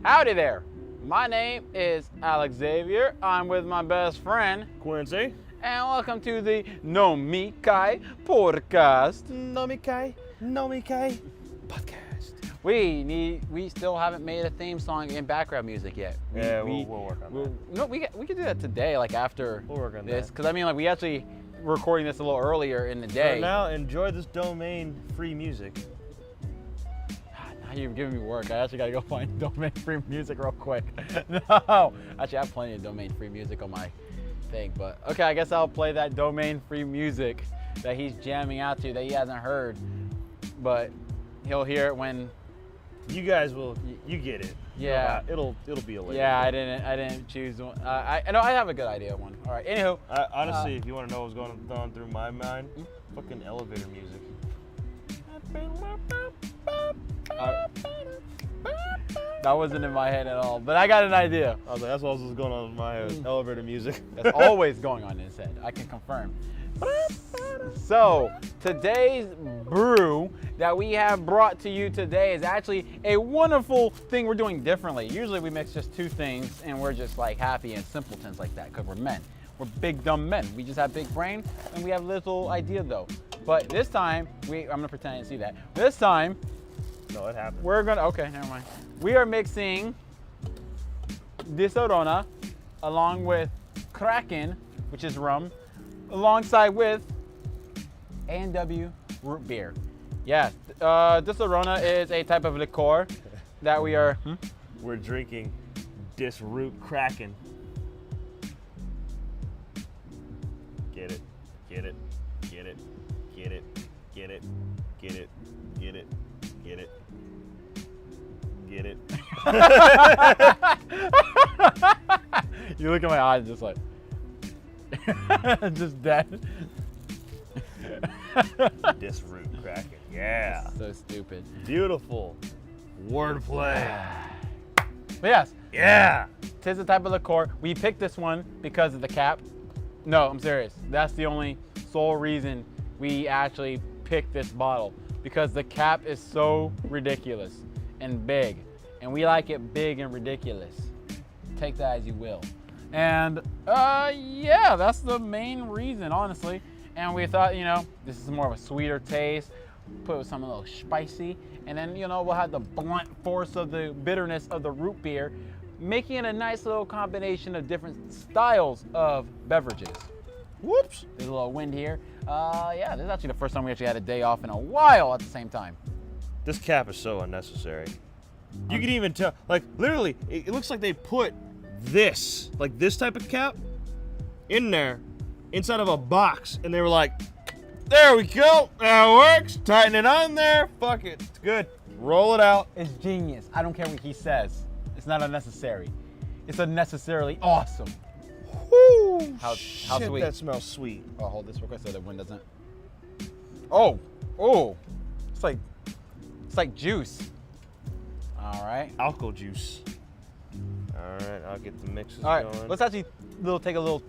Howdy there. My name is Alex Xavier. I'm with my best friend, Quincy. and welcome to the Nomikai podcast. Nomikai podcast. We still haven't made a theme song in background music yet. We'll work on that. No, we could do that today, like after We'll work on this, that. because I mean, like we actually recording this a little earlier in the day. For now, enjoy this domain-free music. Now you're giving me work. I actually gotta go find domain-free music real quick. No, actually I have plenty of domain-free music on my thing, but okay, I guess I'll play that domain-free music that he's jamming out to that he hasn't heard, but he'll hear it when. You guys will. You get it. Yeah. It'll be a later. Yeah, I didn't choose one. I know I have a good idea of one. All right. Anywho. Honestly, if you want to know what's going on through my mind, fucking elevator music. That wasn't in my head at all, but I got an idea. I was like, that's what was going on in my head. Elevator music. That's always going on in his head. I can confirm. So, today's brew that we have brought to you today is actually a wonderful thing we're doing differently. Usually we mix just two things and we're just like happy and simpletons like that because we're men. We're big dumb men. We just have big brain and we have little idea though. But this time, I'm gonna pretend I didn't see that. This time, No, it happened. okay, never mind. We are mixing Disaronno along with Kraken, which is rum, alongside with A&W root beer. Yeah, Disaronno is a type of liqueur that we are. We're drinking this root Kraken. Get it, get it, get it, get it, get it, get it, get it, get it, get it. You look at my eyes, just like, just dead. This root Kraken, yeah. So stupid. Beautiful wordplay. But yes, Yeah. tis a type of liqueur. We picked this one because of the cap. No, I'm serious. That's the only sole reason we actually picked this bottle, because the cap is so ridiculous and big, and we like it big and ridiculous. Take that as you will. And yeah, that's the main reason, honestly. And we thought, this is more of a sweeter taste. Put it with something a little spicy, and then we'll have the blunt force of the bitterness of the root beer, making it a nice little combination of different styles of beverages. Whoops! There's a little wind here. Yeah, this is actually the first time we actually had a day off in a while at the same time. This cap is so unnecessary. You can even tell, like literally, it looks like they put this, like this type of cap, in there, inside of a box, and they were like, there we go, that works, tighten it on there, fuck it, it's good, roll it out. It's genius. I don't care what he says. It's not unnecessary. It's unnecessarily awesome. Woo! How Shit, sweet. that smells sweet. I'll hold this real quick so the wind doesn't. Oh, it's like juice. All right. Alcohol juice. All right, I'll get the mixes All right. going. Let's actually take a little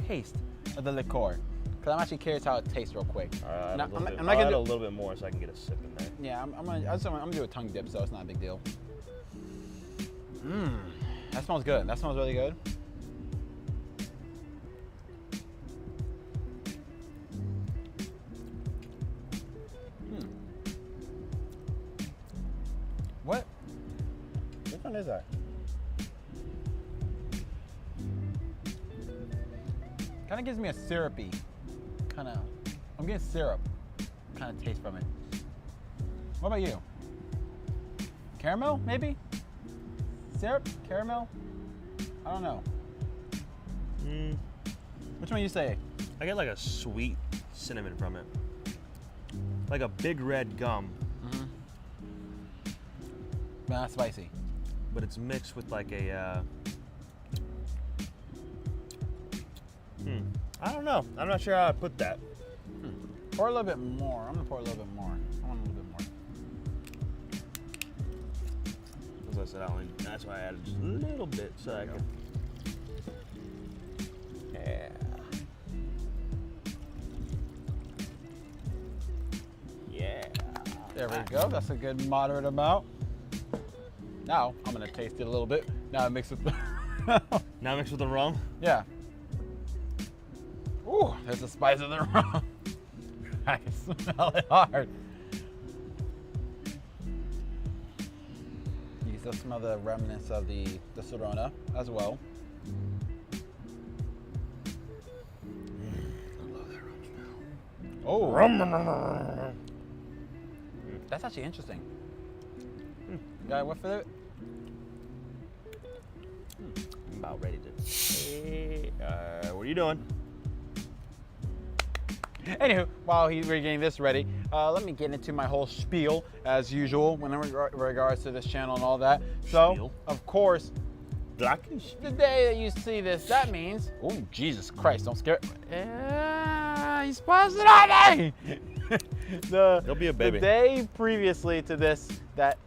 taste of the liqueur, because I'm actually curious how it tastes real quick. All right, Now, I'm not gonna add do- a little bit more so I can get a sip in there. Yeah, I'm gonna do a tongue dip, so it's not a big deal. That smells good. That smells really good. What? Which one is that? Kind of gives me a syrupy, I'm getting syrup kind of taste from it. What about you? Caramel, maybe? Syrup? Caramel? I don't know. Which one you say? I get like a sweet cinnamon from it. Like a big red gum, But not spicy. but it's mixed with like a, I don't know. I'm not sure how I put that. Pour a little bit more. I'm gonna pour a little bit more. I want a little bit more. As I said, that's why I added just a little bit so I can. Yeah. There we go. That's a good moderate amount. Now I'm gonna taste it a little bit. Now mix with the Now mixed with the rum. yeah. Ooh, there's the spice of the rum. I can smell it hard. You can still smell the remnants of the Corona as well. I love that rum smell. Oh, Rum. that's actually interesting. Got a whiff of it? I'm about ready to. What are you doing? Anywho, while we're getting this ready, let me get into my whole spiel as usual in regards to this channel and all that. So, Spiel? of course, Blackish. the day that you see this, that means, oh Jesus Christ, don't scare. He's pausing on me. He'll be a baby. The day previously to this, that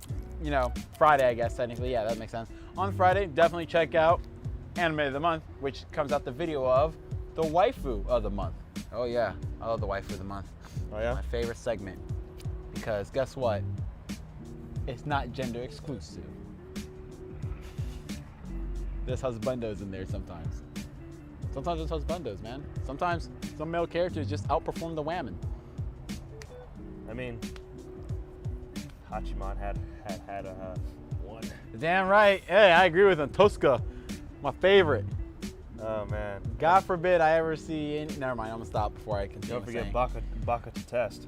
Friday, I guess technically, yeah, that makes sense. On Friday, definitely check out Anime of the Month, which comes out the video of the waifu of the month. Oh yeah, I love the waifu of the month. Oh yeah. My favorite segment, because guess what? It's not gender exclusive. There's husbandos in there sometimes. Sometimes there's husbandos, man. Sometimes some male characters just outperform the women. I mean, Hachiman had one. Damn right. Hey, I agree with him. Tosca, my favorite. Oh man. God forbid I ever see any. Never mind. I'm gonna stop before I continue. Don't forget saying. Baka to test.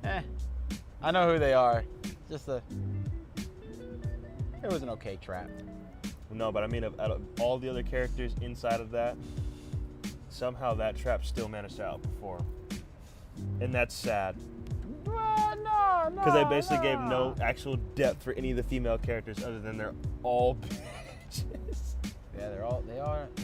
I know who they are. Just it was an okay trap. No, but I mean, out of all the other characters inside of that, somehow that trap still managed to outperform, and that's sad. Well, no. Because they basically gave no actual depth for any of the female characters other than they're all bitches. Yeah,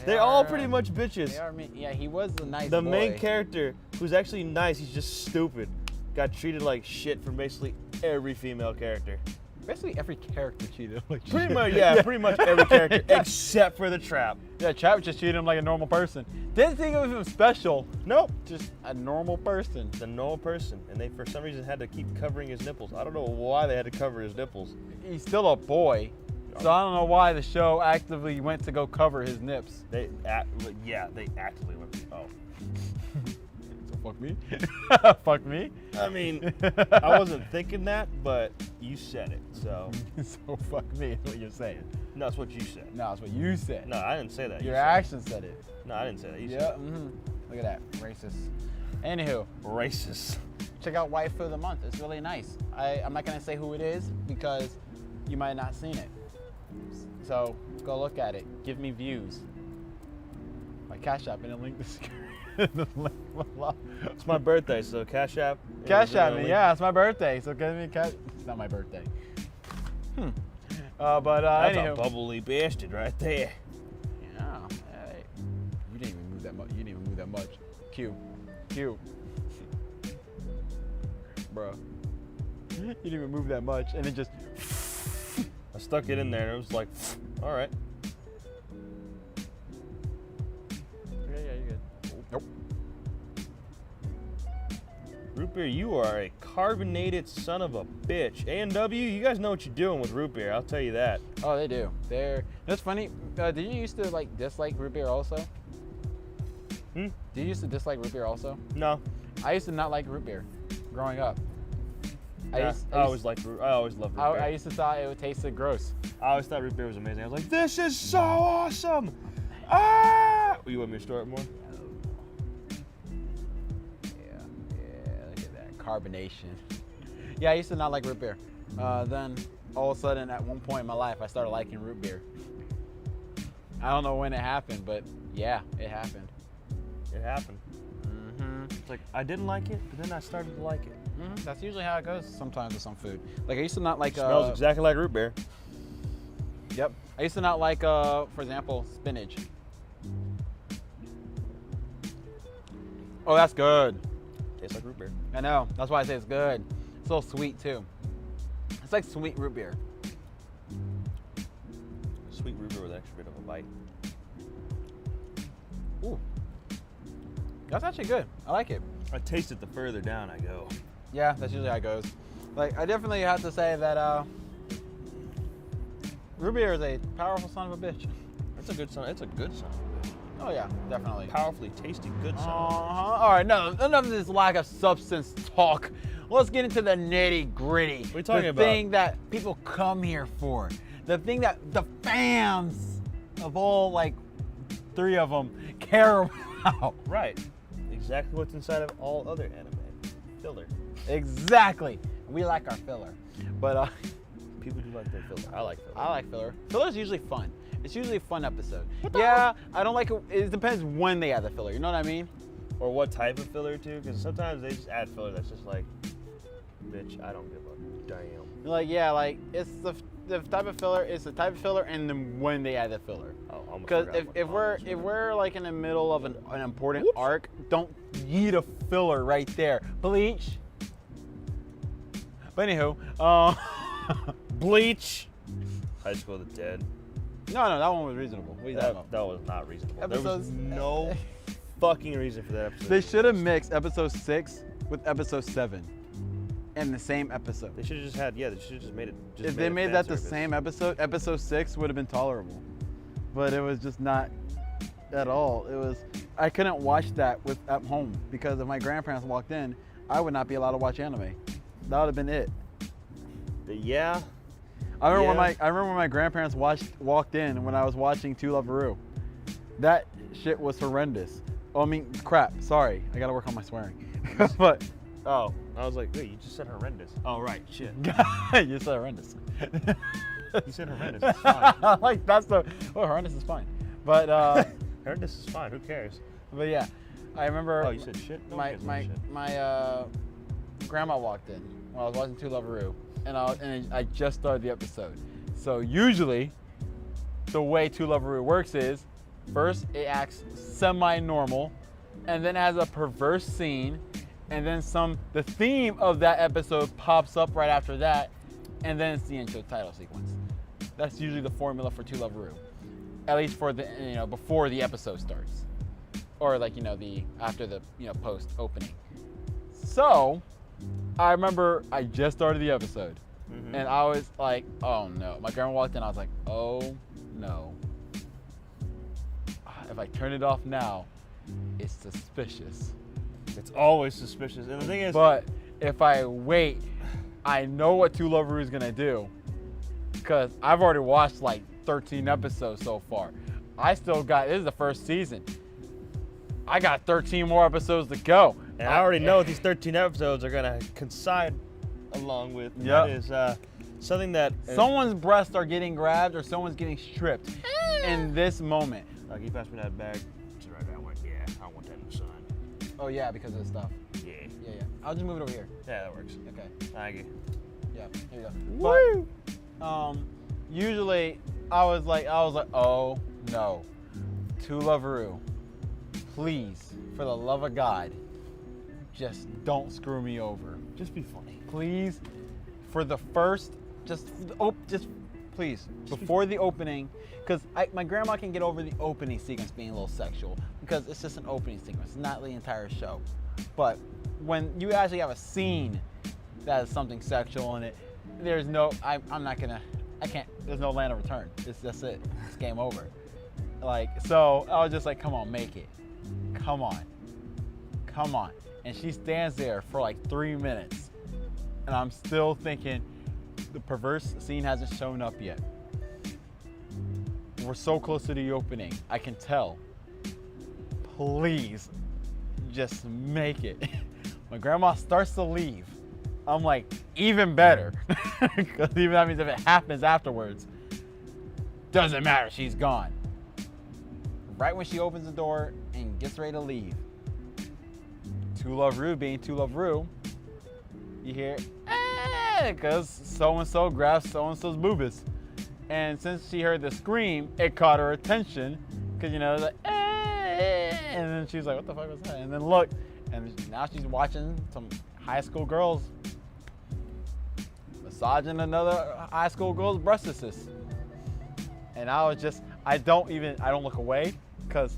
They're all pretty much bitches. They are. Yeah, he was a nice The boy. main character, who's actually nice, he's just stupid, got treated like shit from basically every female character. Basically every character cheated like shit. Pretty much, yeah, pretty much every character except for the trap. Yeah, Trap just treated him like a normal person. Didn't think of him special. Nope. Just a normal person. The normal person, and they for some reason had to keep covering his nipples. I don't know why they had to cover his nipples. He's still a boy, so I don't know why the show actively went to go cover his nips. They actively went. Oh. So fuck me. Fuck me. I mean, I wasn't thinking that, but you said it, so. So fuck me is what you're saying. No, that's what you said. No, that's what you said. No, I didn't say that. Your You said it. action said it. No, I didn't say that. You Yeah. said Look at that. Racist. Anywho, it. Racist. check out Waifu of the Month. It's really nice. I'm not gonna say who it is because you might not seen it. So go look at it. Give me views. My Cash App in the link description. It's my birthday, so Cash App. Cash App me. Yeah, it's my birthday. So give me cash. It's not my birthday. That's anywho. a bubbly bastard right there. Yeah. Hey, you didn't even move that much. You didn't even move that much. Q. Bro. You didn't even move that much, and it just. I stuck it in there, and it was like, all right. Okay, yeah, you're good. Nope. Root beer, you are a carbonated son of a bitch. A&W, you guys know what you're doing with root beer. I'll tell you that. Oh, they do. That's funny. Did you used to dislike root beer also? Did you used to dislike root beer also? No. I used to not like root beer growing up. I always loved root beer. I used to thought it tasted gross. I always thought root beer was amazing. I was like, this is so awesome. Ah! You want me to store it more? Yeah, look at that carbonation. Yeah, I used to not like root beer. Then all of a sudden, at one point in my life, I started liking root beer. I don't know when it happened, but yeah, it happened. It happened. It's like, I didn't like it, but then I started to like it. That's usually how it goes sometimes with some food. Like I used to not like. Smells exactly like root beer. Yep. I used to not like, for example, spinach. Oh, that's good. Tastes like root beer. I know. That's why I say it's good. It's a little sweet too. It's like sweet root beer. Sweet root beer with an extra bit of a bite. Ooh. That's actually good. I like it. I taste it the further down I go. Yeah, that's usually how it goes. Like, I definitely have to say that Root beer is a powerful son of a bitch. It's a good son. It's a good son of a bitch. Oh yeah, definitely. Powerfully tasty, good son. of a bitch. All right, no, enough of this lack of substance talk. Let's get into the nitty gritty. What are you talking about? The thing that people come here for. The thing that the fans of all, like, 3 of them care about. Right. Exactly what's inside of all other anime. Filler. Exactly. We like our filler. But People do like their filler. I like filler. I like filler. Filler's usually fun. It's usually a fun episode. Yeah, I don't like it. It depends when they add the filler. You know what I mean? Or what type of filler too, because sometimes they just add filler that's just like, bitch, I don't give a damn. Like, yeah, like it's the type of filler. It's the type of filler, and then when they add the filler. Oh, I'm Because if we're like in the middle of an important arc, don't yeet a filler right there. Bleach. But anywho, Bleach. High School of the Dead. no, that one was reasonable. What are you talking about? That was not reasonable. There Episodes- was no fucking reason for that episode. They should have mixed episode 6 with episode 7 in the same episode. They should have just had, they should have just made it. Just If they it made fan that the service. same episode 6 would have been tolerable. But it was just not at all. I couldn't watch that at home because if my grandparents walked in, I would not be allowed to watch anime. That would have been it. Yeah. I remember Yeah. when my grandparents walked in when I was watching To Love Ru. That shit was horrendous. Oh, I mean, crap. Sorry, I gotta work on my swearing. But Oh, I was like, wait, you just said horrendous. Oh, right, shit. you said horrendous. You said horrendous. It's fine. Like horrendous is fine. But Horrendous is fine. Who cares? but yeah, I remember. Oh, you said shit. No one cares about shit. my grandma walked in when I was watching To Love Ru, and I just started the episode. So usually, the way To Love Ru works is, first it acts semi-normal, and then has a perverse scene, and then the theme of that episode pops up right after that, and then it's the intro title sequence. That's usually the formula for To Love Ru, at least for the before the episode starts, or like after the post opening. So I remember I just started the episode, and I was like, oh no. My grandma walked in, I was like, oh no. If I turn it off now, it's suspicious. It's always suspicious. And the thing is, But if I wait, I know what To Love Ru is gonna do, because I've already watched like 13 episodes so far. This is the first season. I got 13 more episodes to go. and I already know what these 13 episodes are gonna coincide along with. Yep. That is something that Someone's breasts are getting grabbed or someone's getting stripped in this moment. Can you pass me that bag? It's right that way. Yeah, I want that in the sun. Oh yeah, because of the stuff. Yeah. Yeah. I'll just move it over here. Yeah, that works. Okay. Thank you. Yeah. Here you go. Woo! But usually I was like, oh no, To Love Ru, please, for the love of God, just don't screw me over. Just be funny. Please, for the first, please, before the opening, because my grandma can get over the opening sequence being a little sexual, because it's just an opening sequence, it's not the entire show. But when you actually have a scene that has something sexual in it, there's no, there's no land of return. That's it. It's game over. So I was just like, come on, make it. Come on. And she stands there for like 3 minutes. And I'm still thinking, the perverse scene hasn't shown up yet. We're so close to the opening. I can tell. Please, just make it. My grandma starts to leave. I'm like, even better. Because even that means if it happens afterwards, doesn't matter, she's gone. Right when she opens the door and gets ready to leave, To Love Ru being To Love Ru, you hear, because so-and-so grabs so-and-so's boobas. And since she heard the scream, it caught her attention, because, like, and then she was like, what the fuck was that? And then look, and now she's watching some high school girls massaging another high school girl's breast assist. And I don't look away, because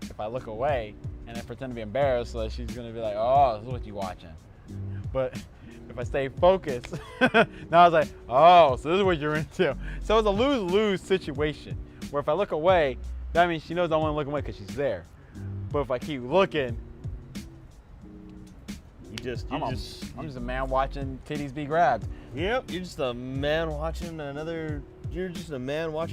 if I look away and I pretend to be embarrassed, so she's gonna be like, oh, this is what you watching. But if I stay focused, now I was like, oh, so this is what you're into. So it's a lose-lose situation where if I look away, that means she knows I want to look away because she's there. But if I keep looking, I'm just a man watching titties be grabbed. Yep, you're just a man watching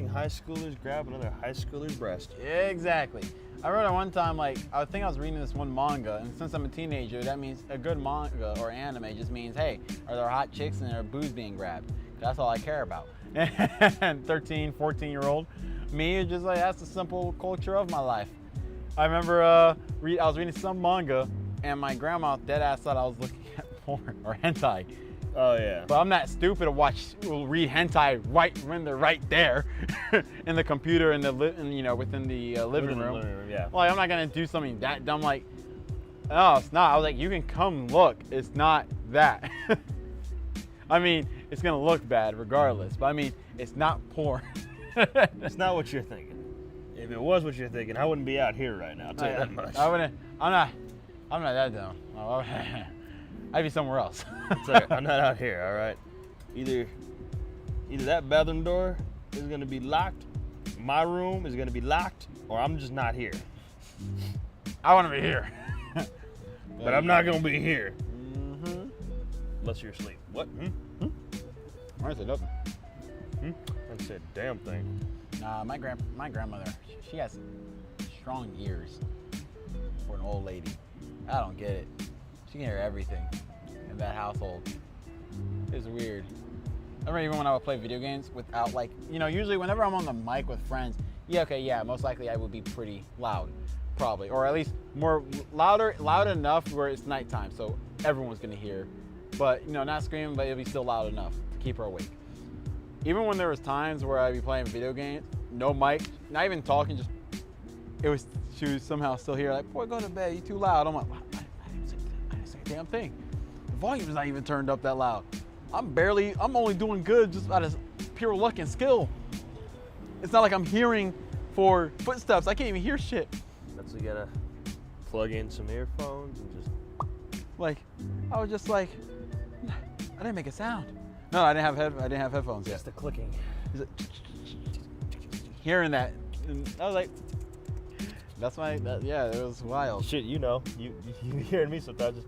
high schoolers grab another high schooler's breast. Exactly. I wrote it one time, like, I think I was reading this one manga, and since I'm a teenager, that means a good manga or anime just means, hey, are there hot chicks and there boobs being grabbed? That's all I care about. And 13, 14-year-old me is just like, that's the simple culture of my life. I remember I was reading some manga, and my grandma dead ass thought I was looking at porn or hentai. Oh yeah. But I'm not stupid to read hentai right when they're right there in the computer within the living room. Yeah. Like, I'm not gonna do something that dumb. Like, no, it's not. I was like, you can come look. It's not that. I mean, it's gonna look bad regardless. But I mean, it's not porn. It's not what you're thinking. If it was what you're thinking, I wouldn't be out here right now. I'll tell you that much. I wouldn't. I'm not that dumb. I'd be somewhere else. Sorry, I'm not out here, all right? Either that bathroom door is gonna be locked, my room is gonna be locked, or I'm just not here. I wanna be here. But I'm not gonna be here. Mm-hmm. Unless you're asleep. What? I said nothing. I said damn thing. Nah, my grandmother, she has strong ears for an old lady. I don't get it. She can hear everything in that household. It's weird. I remember even when I would play video games without, like, usually whenever I'm on the mic with friends, most likely I would be pretty loud, probably. Or at least loud enough where it's nighttime, so everyone's gonna hear. But, not screaming, but it'll be still loud enough to keep her awake. Even when there was times where I'd be playing video games, no mic, not even talking, she was somehow still here, like, boy, go to bed, you too loud. I'm like, I didn't say a damn thing. The volume's not even turned up that loud. I'm only doing good just out of pure luck and skill. It's not like I'm hearing for footsteps. I can't even hear shit. That's you gotta plug in some earphones and just. Like, I was just like, I didn't make a sound. No, I didn't have headphones yet. Just the clicking. Hearing that, and I was like, it was wild. Shit, you hearing me sometimes.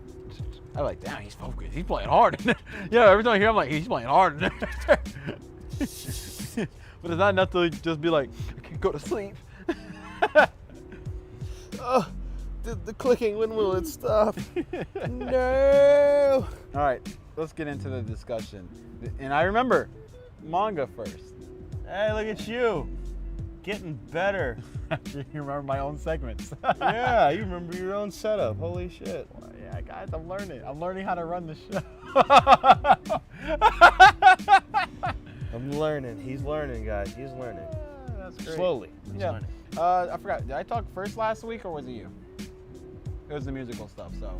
I'm like, damn, he's focused. He's playing hard. Every time I hear him, I'm like, he's playing hard. But it's not enough to just be like, I can go to sleep. Oh, the clicking, when will it stop? No. All right, let's get into the discussion. And I remember manga first. Hey, look at you. Getting better. You remember my own segments. Yeah, you remember your own setup. Holy shit. Well, yeah, guys, I'm learning. I'm learning how to run the show. I'm learning. He's learning, guys. He's learning. That's great. Slowly. He's Yeah. learning. I forgot. Did I talk first last week or was it you? It was the musical stuff, so.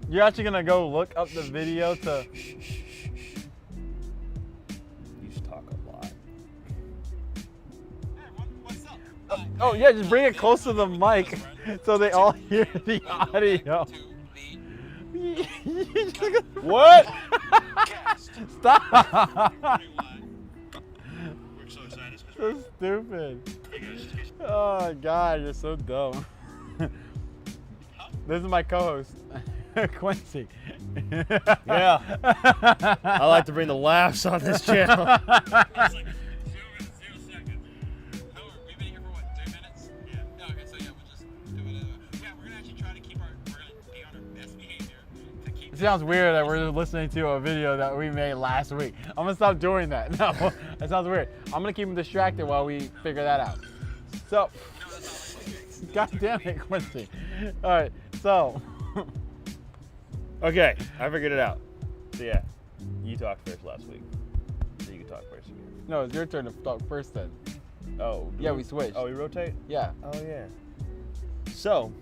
You're actually gonna go look up the video to. You just talk a lot. What's up? Oh yeah, just bring it close to the mic so they all hear the audio. What? Stop! We're so excited. So stupid. Oh God, you're so dumb. This is my co-host, Quincy. Yeah. I like to bring the laughs on this channel. It's like 0 seconds. How are we been here for what? 3 minutes? Yeah. No, okay, so yeah, we'll just do it. Yeah, we're gonna actually try to we're gonna be on our best behavior to keep. It sounds weird that we're listening to a video that we made last week. I'm gonna stop doing that. No, that sounds weird. I'm gonna keep him distracted while we figure that out. So, God damn it, Quincy. All right, so. Okay, I figured it out. So yeah, you talked first last week. So you can talk first again. No, it's your turn to talk first then. Oh. Yeah, we switched. Oh, we rotate? Yeah. Oh yeah. So,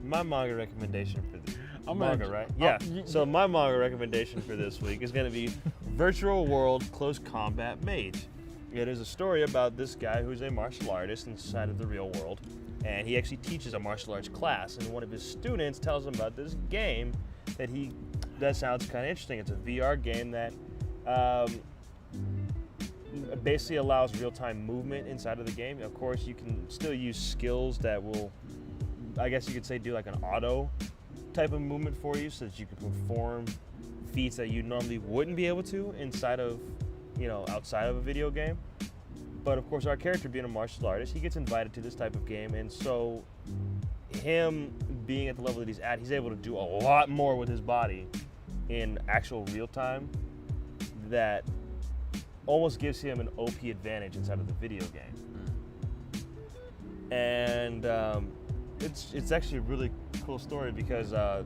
my manga recommendation for this right? Yeah. So my manga recommendation for this week is going to be Virtual World Close Combat Mage. It is a story about this guy who's a martial artist inside of the real world, and he actually teaches a martial arts class. And one of his students tells him about this game that sounds kind of interesting. It's a VR game that basically allows real-time movement inside of the game. Of course, you can still use skills that will, I guess you could say, do like an auto type of movement for you, so that you can perform feats that you normally wouldn't be able to inside of, outside of a video game. But of course, our character being a martial artist, he gets invited to this type of game, and so him being at the level that he's at, he's able to do a lot more with his body in actual real time that almost gives him an OP advantage inside of the video game. And it's actually a really cool story because the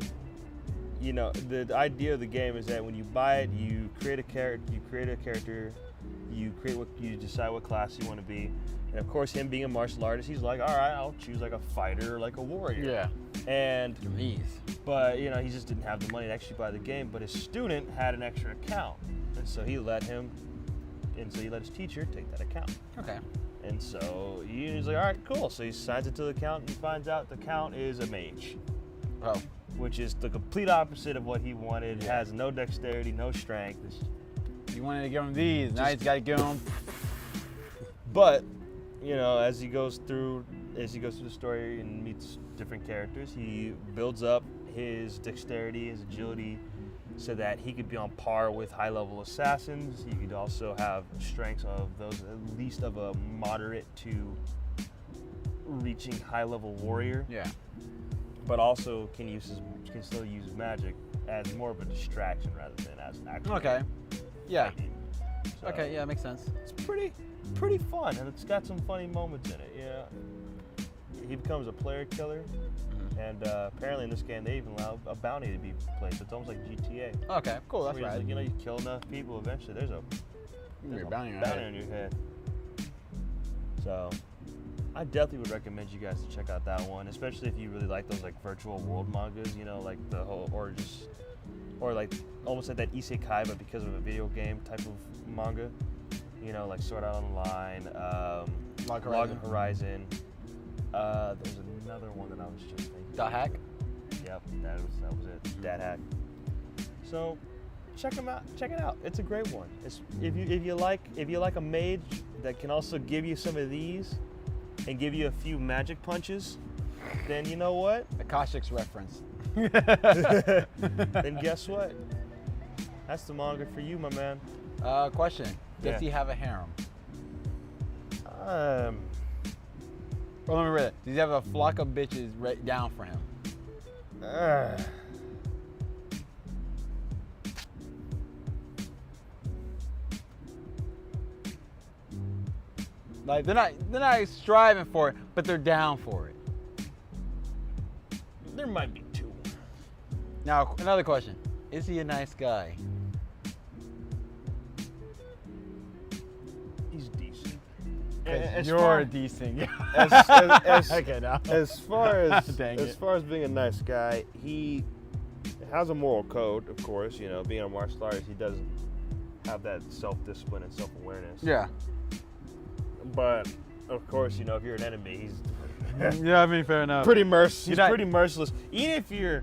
idea of the game is that when you buy it, you create a character, you decide what class you want to be. And of course, him being a martial artist, he's like, all right, I'll choose like a fighter or like a warrior. Yeah. And These. but he just didn't have the money to actually buy the game. But his student had an extra account, and so he let his teacher take that account. Okay. And so he's like, all right, cool. So he signs into the account and finds out the account is a mage. Oh. Which is the complete opposite of what he wanted. Yeah. Has no dexterity, no strength. You wanted to give him these. Now he's got to give him. But, as he goes through the story and meets different characters, he builds up his dexterity, his agility, so that he could be on par with high-level assassins. He could also have strengths of those at least of a moderate to reaching high-level warrior. Yeah. But also can still use magic as more of a distraction rather than as an actual. Okay. Yeah. fighting. So Okay. Yeah, makes sense. it's pretty fun, and it's got some funny moments in it. Yeah. He becomes a player killer. And apparently in this game, they even allow a bounty to be placed. It's almost like GTA. Okay. Cool. That's Where it's right. like, you kill enough people, eventually there's a Bounty on your head. So, I definitely would recommend you guys to check out that one, especially if you really like those like virtual world mangas. Like the whole, or like almost like that isekai, but because of a video game type of manga. Like Sword Art Online, Log Horizon. There's another one that I was just thinking. Dot hack. Yep, that was it. Dad hack. So, check them out. Check it out. It's a great one. If you like a mage that can also give you some of these and give you a few magic punches, then you know what? Akashic's reference. Then guess what? That's the manga for you, my man. Question. Does Yeah. he have a harem? Well, let me read it. Does he have a flock of bitches right down for him? Like they're not striving for it, but they're down for it. There might be two. Now, another question. Is he a nice guy? He's decent. You're a decent guy. Okay, now. As far as Dang as it. far as being a nice guy, he has a moral code, of course. Being a martial artist, he does have that self-discipline and self-awareness. Yeah. But of course, if you're an enemy, he's Yeah, I mean, fair enough. pretty merciless. He's not- pretty merciless. Even if you're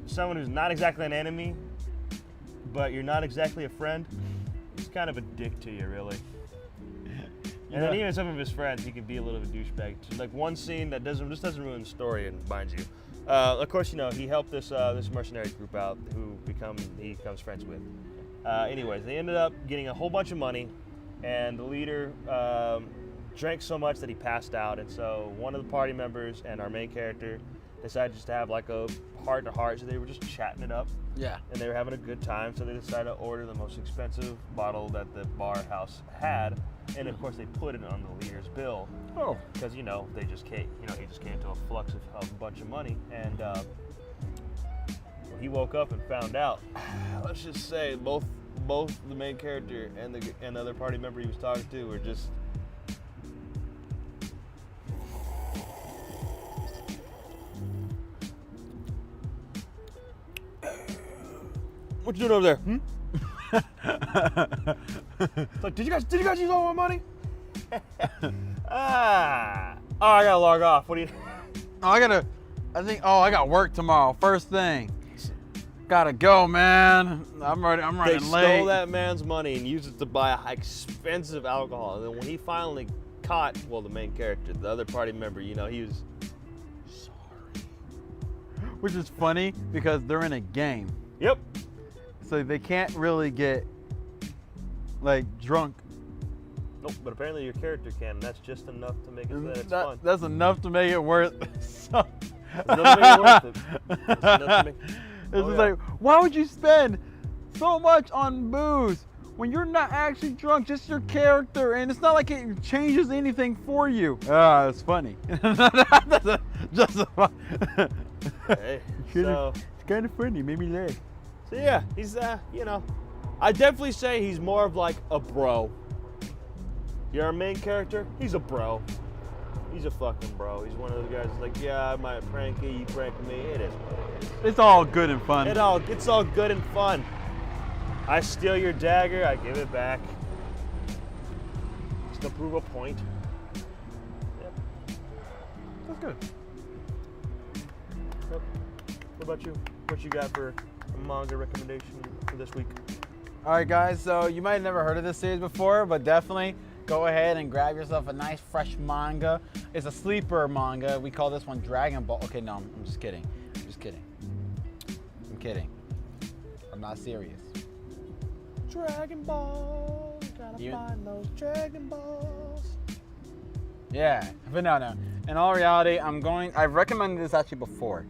someone who's not exactly an enemy, but you're not exactly a friend, he's kind of a dick to you, really. And then even some of his friends, he can be a little of a douchebag. So, like one scene that doesn't ruin the story and binds you. Of course, he helped this mercenary group out, who he becomes friends with. Anyways, they ended up getting a whole bunch of money, and the leader drank so much that he passed out. And so one of the party members and our main character decided just to have like a heart-to-heart. So they were just chatting it up. Yeah. And they were having a good time, so they decided to order the most expensive bottle that the bar house had, and of course they put it on the leader's bill. Oh. Because they just came, he just came to a flux of a bunch of money, and when he woke up and found out, let's just say both the main character and the other party member he was talking to were just. What you doing over there? It's like, did you guys use all my money? Oh, I gotta log off. What do you? Oh, I got work tomorrow. First thing. Gotta go, man. I'm running They late. stole that man's money and used it to buy expensive alcohol. And then when he finally caught, well, the main character, the other party member, he was sorry. Which is funny because they're in a game. Yep. So they can't really get like drunk. Nope, but apparently your character can, and that's just enough to make it so that it's fun. That's enough to make it worth so. It's enough to make it worth it. It's enough to make... It's just like, why would you spend so much on booze when you're not actually drunk, just your character, and it's not like it changes anything for you. Ah, it's funny. Just Hey, so it's kind of funny, made me laugh. So yeah, he's I definitely say he's more of like a bro. You're our main character, he's a bro. He's a fucking bro. He's one of those guys that's like, yeah, I might prank you, you prank me. It is what it is. It's all good and fun. It's all good and fun. I steal your dagger, I give it back. Just to prove a point. Yep. That's good. Yep. What about you? What you got for a manga recommendation for this week? All right, guys. So you might have never heard of this series before, but definitely go ahead and grab yourself a nice fresh manga. It's a sleeper manga. We call this one Dragon Ball. Okay, no, I'm just kidding. I'm just kidding. I'm kidding. I'm not serious. Dragon Ball, gotta find those Dragon Balls. Yeah, but no. In all reality, I've recommended this actually before.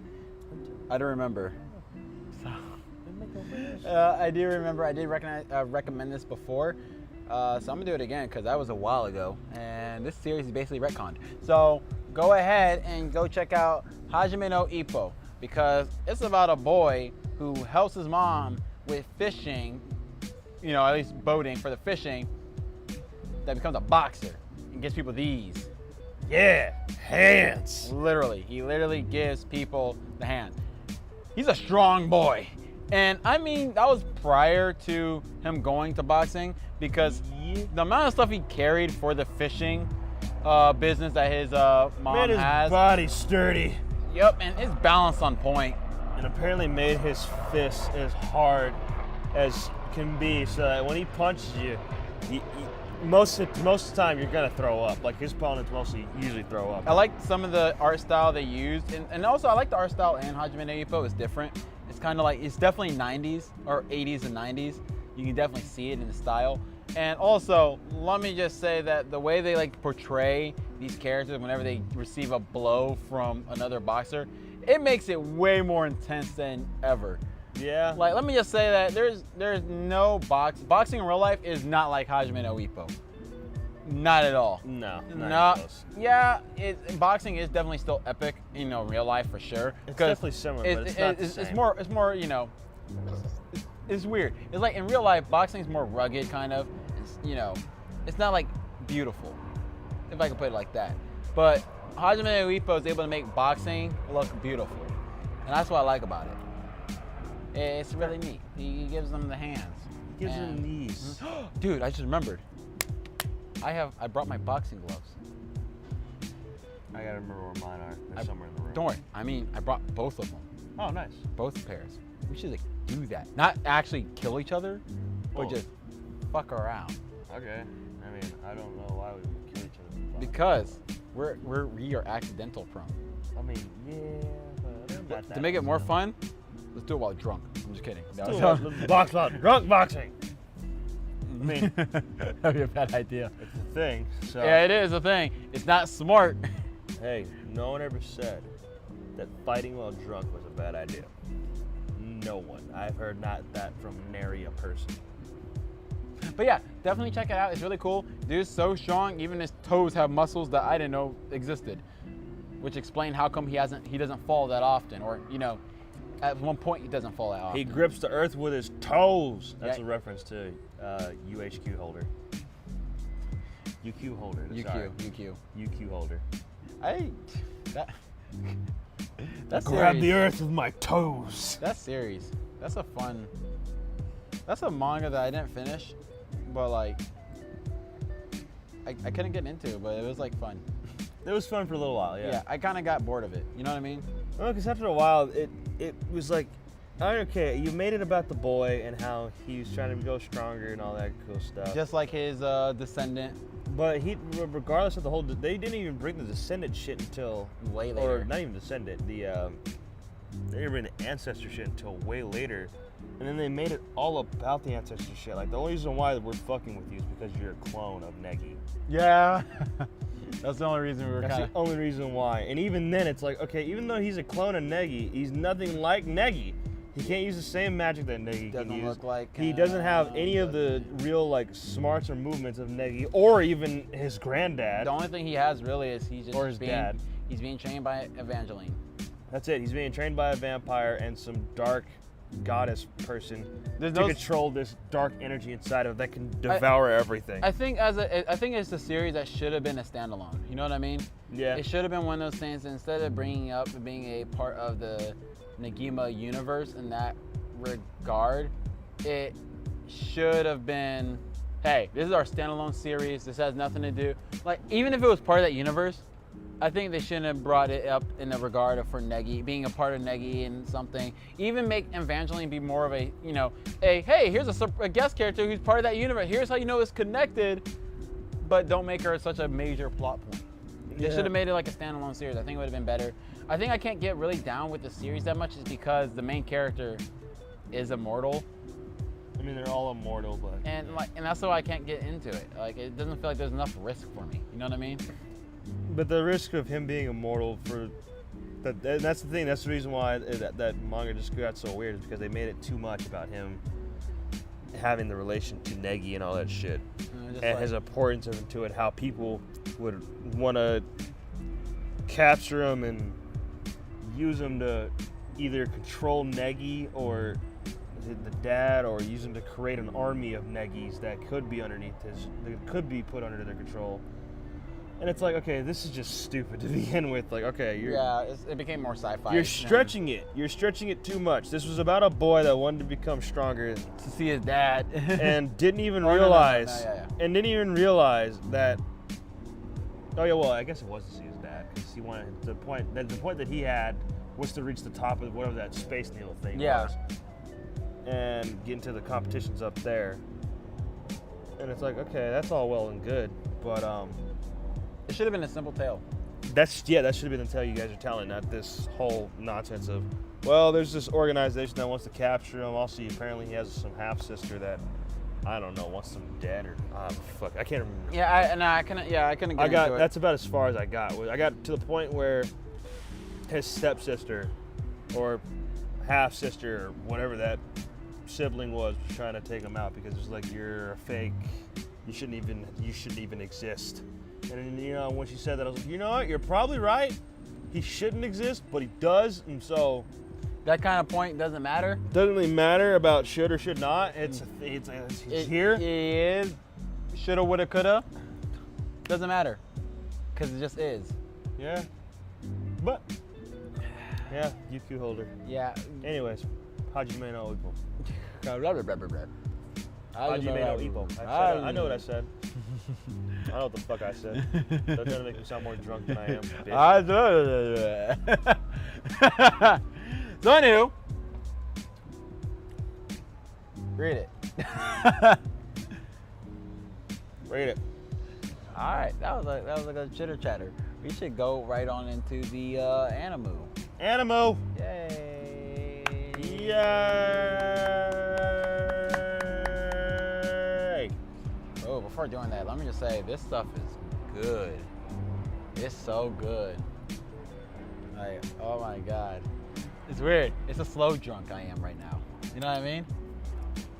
I don't remember. So, I do remember. I did recommend this before. So I'm gonna do it again because that was a while ago, and this series is basically retconned. So go ahead and go check out Hajime no Ippo because it's about a boy who helps his mom with fishing, at least boating for the fishing, that becomes a boxer and gives people these. Yeah, hands. He literally gives people the hands. He's a strong boy. And I mean, that was prior to him going to boxing because the amount of stuff he carried for the fishing business that his mom Made has. his body sturdy. Yep, and his balance on point. And apparently made his fist as hard as can be so that when he punches you, most of the time you're gonna throw up. Like his opponents usually throw up. I like some of the art style they used, and also I like the art style in Hajime no Ippo. It's different. It's kind of like, it's definitely 90s or 80s and 90s. You can definitely see it in the style. And also, let me just say that the way they portray these characters whenever they receive a blow from another boxer, it makes it way more intense than ever. Yeah. Like, let me just say that there's no boxing in real life is not like Hajime no Ippo. Not at all. No. Not close. Yeah, boxing is definitely still epic, in real life for sure. It's definitely similar, but it's not the same. It's more, it's weird. It's like in real life, boxing is more rugged, kind of. It's not like beautiful, if I can put it like that. But Hajime no Ippo is able to make boxing look beautiful, and that's what I like about it. It's really neat. He gives them the hands. He gives them these. Dude, I just remembered. I brought my boxing gloves. I gotta remember where mine are. They're somewhere in the room. Don't worry. I mean, I brought both of them. Oh, nice. Both pairs. We should do that. Not actually kill each other, but just fuck around. Okay. I mean, I don't know why we would kill each other. Because we are accidental prone. I mean, yeah, but To make it more fun, let's do it while drunk. I'm just kidding. Let's box out drunk boxing. I mean, that'd be a bad idea. it's a thing. So Yeah, it is a thing. It's not smart. hey, no one ever said that fighting while drunk was a bad idea. No one. I've heard not that from nary a person. But yeah, definitely check it out. It's really cool. Dude's so strong, even his toes have muscles that I didn't know existed, which explain how come he doesn't fall that often, or at one point he doesn't fall that often. He grips the earth with his toes. That's Yeah. a reference to UHQ holder. UQ holder. Sorry. UQ holder. That's Grab series, the earth with my toes. That series. That's a manga that I didn't finish, but I couldn't get into it, but it was fun. It was fun for a little while, Yeah, I kind of got bored of it. You know what I mean? Well, because after a while, it was like, okay, you made it about the boy and how he was trying to go stronger and all that cool stuff. Just like his descendant. But regardless of the whole, they didn't even bring the descendant shit until Way later. or not even descendant. They didn't bring the ancestor shit until way later, and then they made it all about the ancestor shit. Like the only reason why we're fucking with you is because you're a clone of Negi. Yeah. That's the only reason we were That's kind the only reason why. And even then, it's like, okay, even though he's a clone of Negi, he's nothing like Negi. He can't use the same magic that Negi can Doesn't use. look like He doesn't have any of the real like smarts or movements of Negi, or even his granddad. The only thing he has really is he's just Or his dad. He's being trained by Evangeline. That's it. He's being trained by a vampire and some dark goddess person There's to no- control this dark energy inside of it that can devour everything. I think it's a series that should have been a standalone. You know what I mean? Yeah. It should have been one of those things instead of bringing up being a part of the Negima universe in that regard. It should have been, hey, this is our standalone series. This has nothing to do. Like even if it was part of that universe, I think they shouldn't have brought it up in the regard of for Negi being a part of Negi and something. Even make Evangeline be more of a, hey, here's a guest character who's part of that universe. Here's how you know it's connected, but don't make her such a major plot point. They should have made it like a standalone series. I think it would have been better. I think I can't get really down with the series that much is because the main character is immortal, I mean, they're all immortal, but and that's why I can't get into it. Like it doesn't feel like there's enough risk for me. You know what I mean? but the risk of him being immortal that's the thing. That's the reason why that manga just got so weird is because they made it too much about him having the relation to Negi and all that shit. And his importance to it, how people would want to capture him and use him to either control Negi or the dad, or use him to create an army of Negis that could be that could be put under their control. And it's like, okay, this is just stupid to begin with. Like, okay, it became more sci-fi. you're stretching it. You're stretching it too much. This was about a boy that wanted to become stronger to see his dad and didn't even Oh, no, realize yeah. that. Oh yeah, well, I guess it was to see his dad because he wanted the point that he had was to reach the top of whatever that space needle thing was, and get into the competitions up there. And it's like, okay, that's all well and good, but it should have been a simple tale. that should have been the tale you guys are telling, not this whole nonsense of, well, there's this organization that wants to capture him. Also, apparently he has some half sister that I don't know wants him dead or fuck, I can't remember. I couldn't get into it. That's about as far as I got. I got to the point where his stepsister or half sister or whatever that sibling was trying to take him out because it was like, you're a fake. You shouldn't even exist. And then, when she said that, I was like, you know what? You're probably right. He shouldn't exist, but he does, and so that kind of point doesn't matter. doesn't really matter about should or should not. He's here. He is. Shoulda, woulda, coulda. Doesn't matter, because it just is. Yeah. But yeah, UQ holder. Yeah. Anyways, Hajime no Ippo. Hajime Hajime no Ippo. I know what I said. I know what the fuck I said. That's gonna make me sound more drunk than I am. Bitch. So anywho, read it. Rate it. All right, that was like a chitter chatter. We should go right on into the Animu. Animo. Yay! Yay! Oh, before doing that, let me just say this stuff is good. It's so good. Like, oh my god. It's weird. It's a slow drunk I am right now. You know what I mean?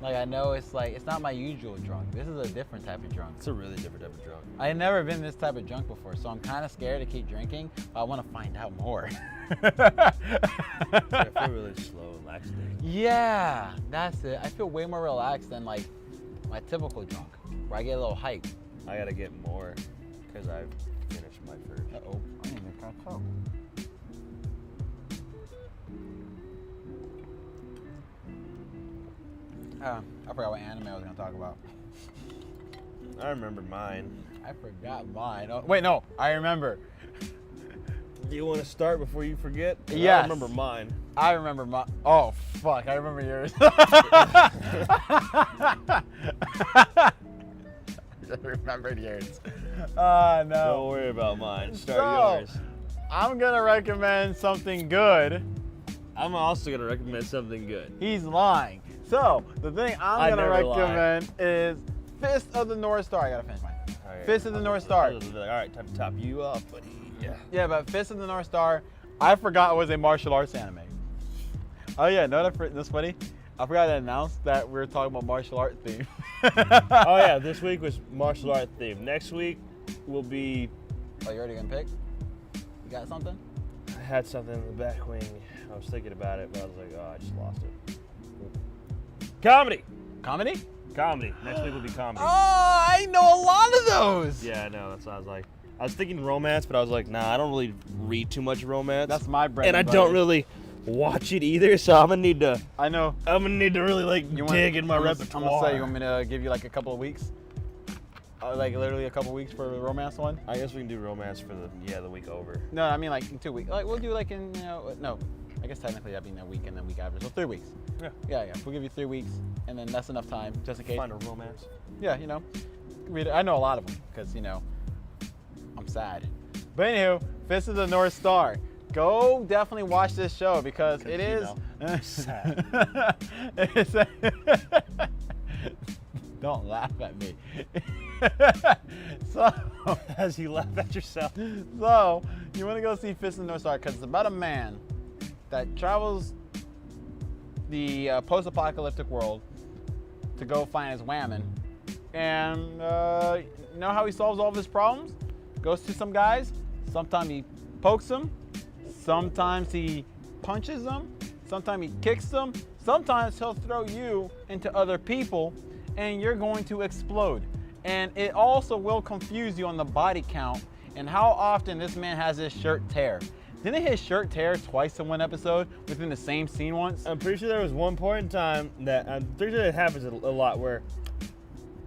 Like, I know it's not my usual drunk. This is a different type of drunk. It's a really different type of drunk. I had never been this type of drunk before, so I'm kind of scared to keep drinking, but I want to find out more. I feel really slow and laxative. Yeah, that's it. I feel way more relaxed than like my typical drunk, where I get a little hype. I gotta get more because I've finished my first. Uh-oh. I need to catch up. I forgot what anime I was going to talk about. I remember mine. I forgot mine. Oh, wait, no, I remember. Do you want to start before you forget? Yes. I remember mine. I remember my. Oh fuck! I remember yours. I remembered yours. No. Don't worry about mine. Start So, yours. I'm gonna recommend something good. I'm also gonna recommend something good. He's lying. So the thing I I'm gonna never lie. recommend is Fist of the North Star. I gotta finish mine. All right. Fist of the North Star. All right, time to top you up, buddy. Yeah. Yeah, but Fist of the North Star, I forgot it was a martial arts anime. Oh yeah, no, that's funny. I forgot to announce that we were talking about martial art theme. Oh yeah, this week was martial art theme. Next week will be. Oh, you already gonna pick? You got something? I had something in the back wing. I was thinking about it, but I was like, oh, I just lost it. Comedy. Comedy? Comedy. Next week will be comedy. Oh, I know a lot of those. Yeah, I know. That's what I was like. I was thinking romance, but I was like, nah, I don't really read too much romance. That's my bread. and I don't really watch it either, so I'm gonna need to. I know. I'm gonna need to really like dig in my repertoire. I'm gonna say, you want me to give you like a couple of weeks? Like literally a couple of weeks for the romance one? I guess we can do romance for the week over. No, I mean like in 2 weeks. Like we'll do like in no. I guess technically that'd be in a week and then week after. So 3 weeks. Yeah. Yeah. We'll give you 3 weeks, and then that's enough time just in case. Find a romance. Yeah, I know a lot of them because I'm sad. But anywho, Fist of the North Star. Go definitely watch this show because it is sad. Don't laugh at me. So As you laugh at yourself. So you want to go see Fist of the North Star because it's about a man that travels the post-apocalyptic world to go find his whammon. And you know how he solves all of his problems? Goes to some guys. Sometimes he pokes them. Sometimes he punches them. Sometimes he kicks them. Sometimes he'll throw you into other people and you're going to explode. And it also will confuse you on the body count and how often this man has his shirt tear. Didn't his shirt tear twice in one episode within the same scene once? I'm pretty sure there was one point in time that I'm pretty sure it happens a lot where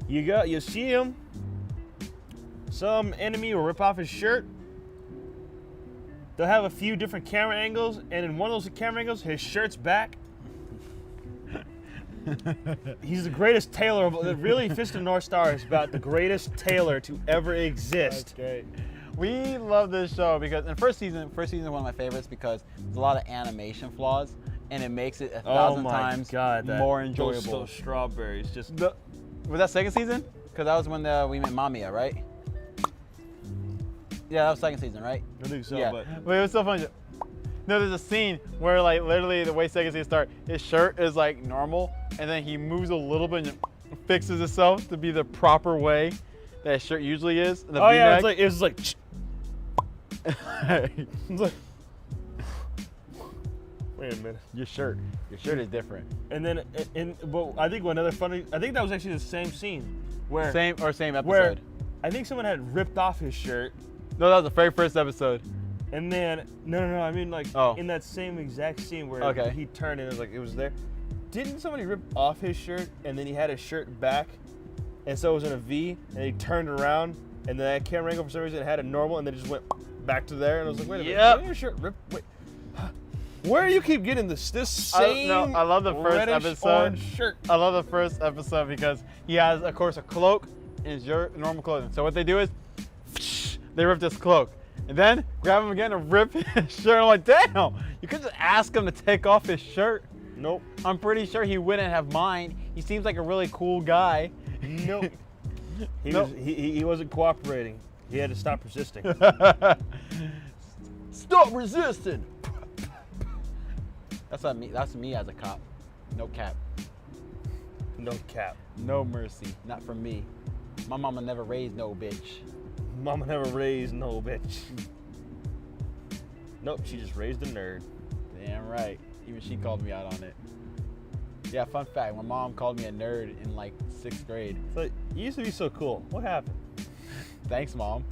you see him, some enemy will rip off his shirt. They'll have a few different camera angles, and in one of those camera angles, his shirt's back. He's the greatest tailor. Really, Fist of North Star is about the greatest tailor to ever exist. Okay. We love this show because in first season is one of my favorites because there's a lot of animation flaws and it makes it 1,000 times more enjoyable. Those strawberries just. Was that second season? Because that was when we met Mamiya, right? Yeah, that was second season, right? I think so, yeah. but it was so funny. No, there's a scene where like literally the way second season starts, his shirt is like normal, and then he moves a little bit and fixes itself to be the proper way that his shirt usually is. The oh yeah, V-neck. it's like. It's like. Wait a minute. Your shirt is different. And then, but I think one other funny. I think that was actually the same scene where Same episode. Where I think someone had ripped off his shirt. No, that was the very first episode. And then no, I mean like in that same exact scene where he turned and it was there. Didn't somebody rip off his shirt and then he had his shirt back, and so it was in a V, and he turned around and then that camera angle for some reason had a normal and then it just went back to there, and I was like, wait a minute, didn't your shirt rip? Wait. Where do you keep getting this same I love the first episode. Orange shirt. I love the first episode because he has, of course, a cloak in his normal clothing. So what they do is they rip this cloak and then grab him again and rip his shirt. I'm like, damn, you could just ask him to take off his shirt. Nope. I'm pretty sure he wouldn't have mind. He seems like a really cool guy. Nope. He wasn't cooperating. He had to stop resisting. Stop resisting. That's me as a cop. No cap. No cap. No mercy. Not from me. My mama never raised no bitch. Mama never raised no bitch. Nope, she just raised a nerd. Damn right. Even she called me out on it. Yeah, fun fact. My mom called me a nerd in like 6th grade. So you used to be so cool. What happened? Thanks, Mom.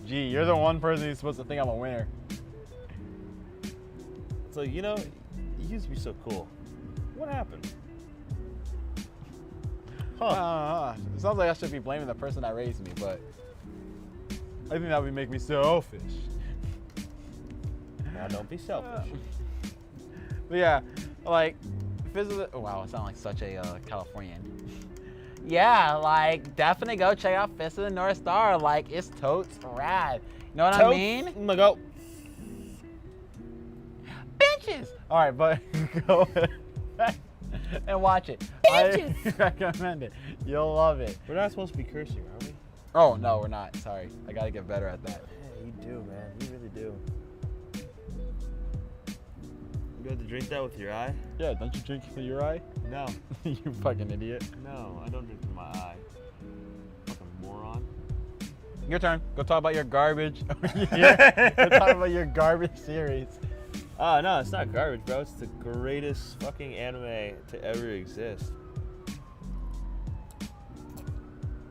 Gee, you're the one person who's supposed to think I'm a winner. So, you used to be so cool. What happened? Huh. It sounds like I should be blaming the person that raised me, but I think that would make me selfish. Now don't be selfish. But yeah, like, Fist of the... Oh, wow, I sound like such a Californian. Yeah, like, definitely go check out Fist of the North Star. Like, it's totes rad. You know what I mean? I'm gonna go. Bitches! All right, but go and watch it. I recommend it. You'll love it. We're not supposed to be cursing, are we? Oh, no, we're not. Sorry. I got to get better at that. Yeah, you do, man. You really do. You have to drink that with your eye? Yeah, don't you drink with your eye? No. You fucking idiot. No, I don't drink with my eye. Fucking moron. Your turn. Go talk about your garbage. Yeah, go talk about your garbage series. Oh, no, it's not garbage, bro. It's the greatest fucking anime to ever exist. You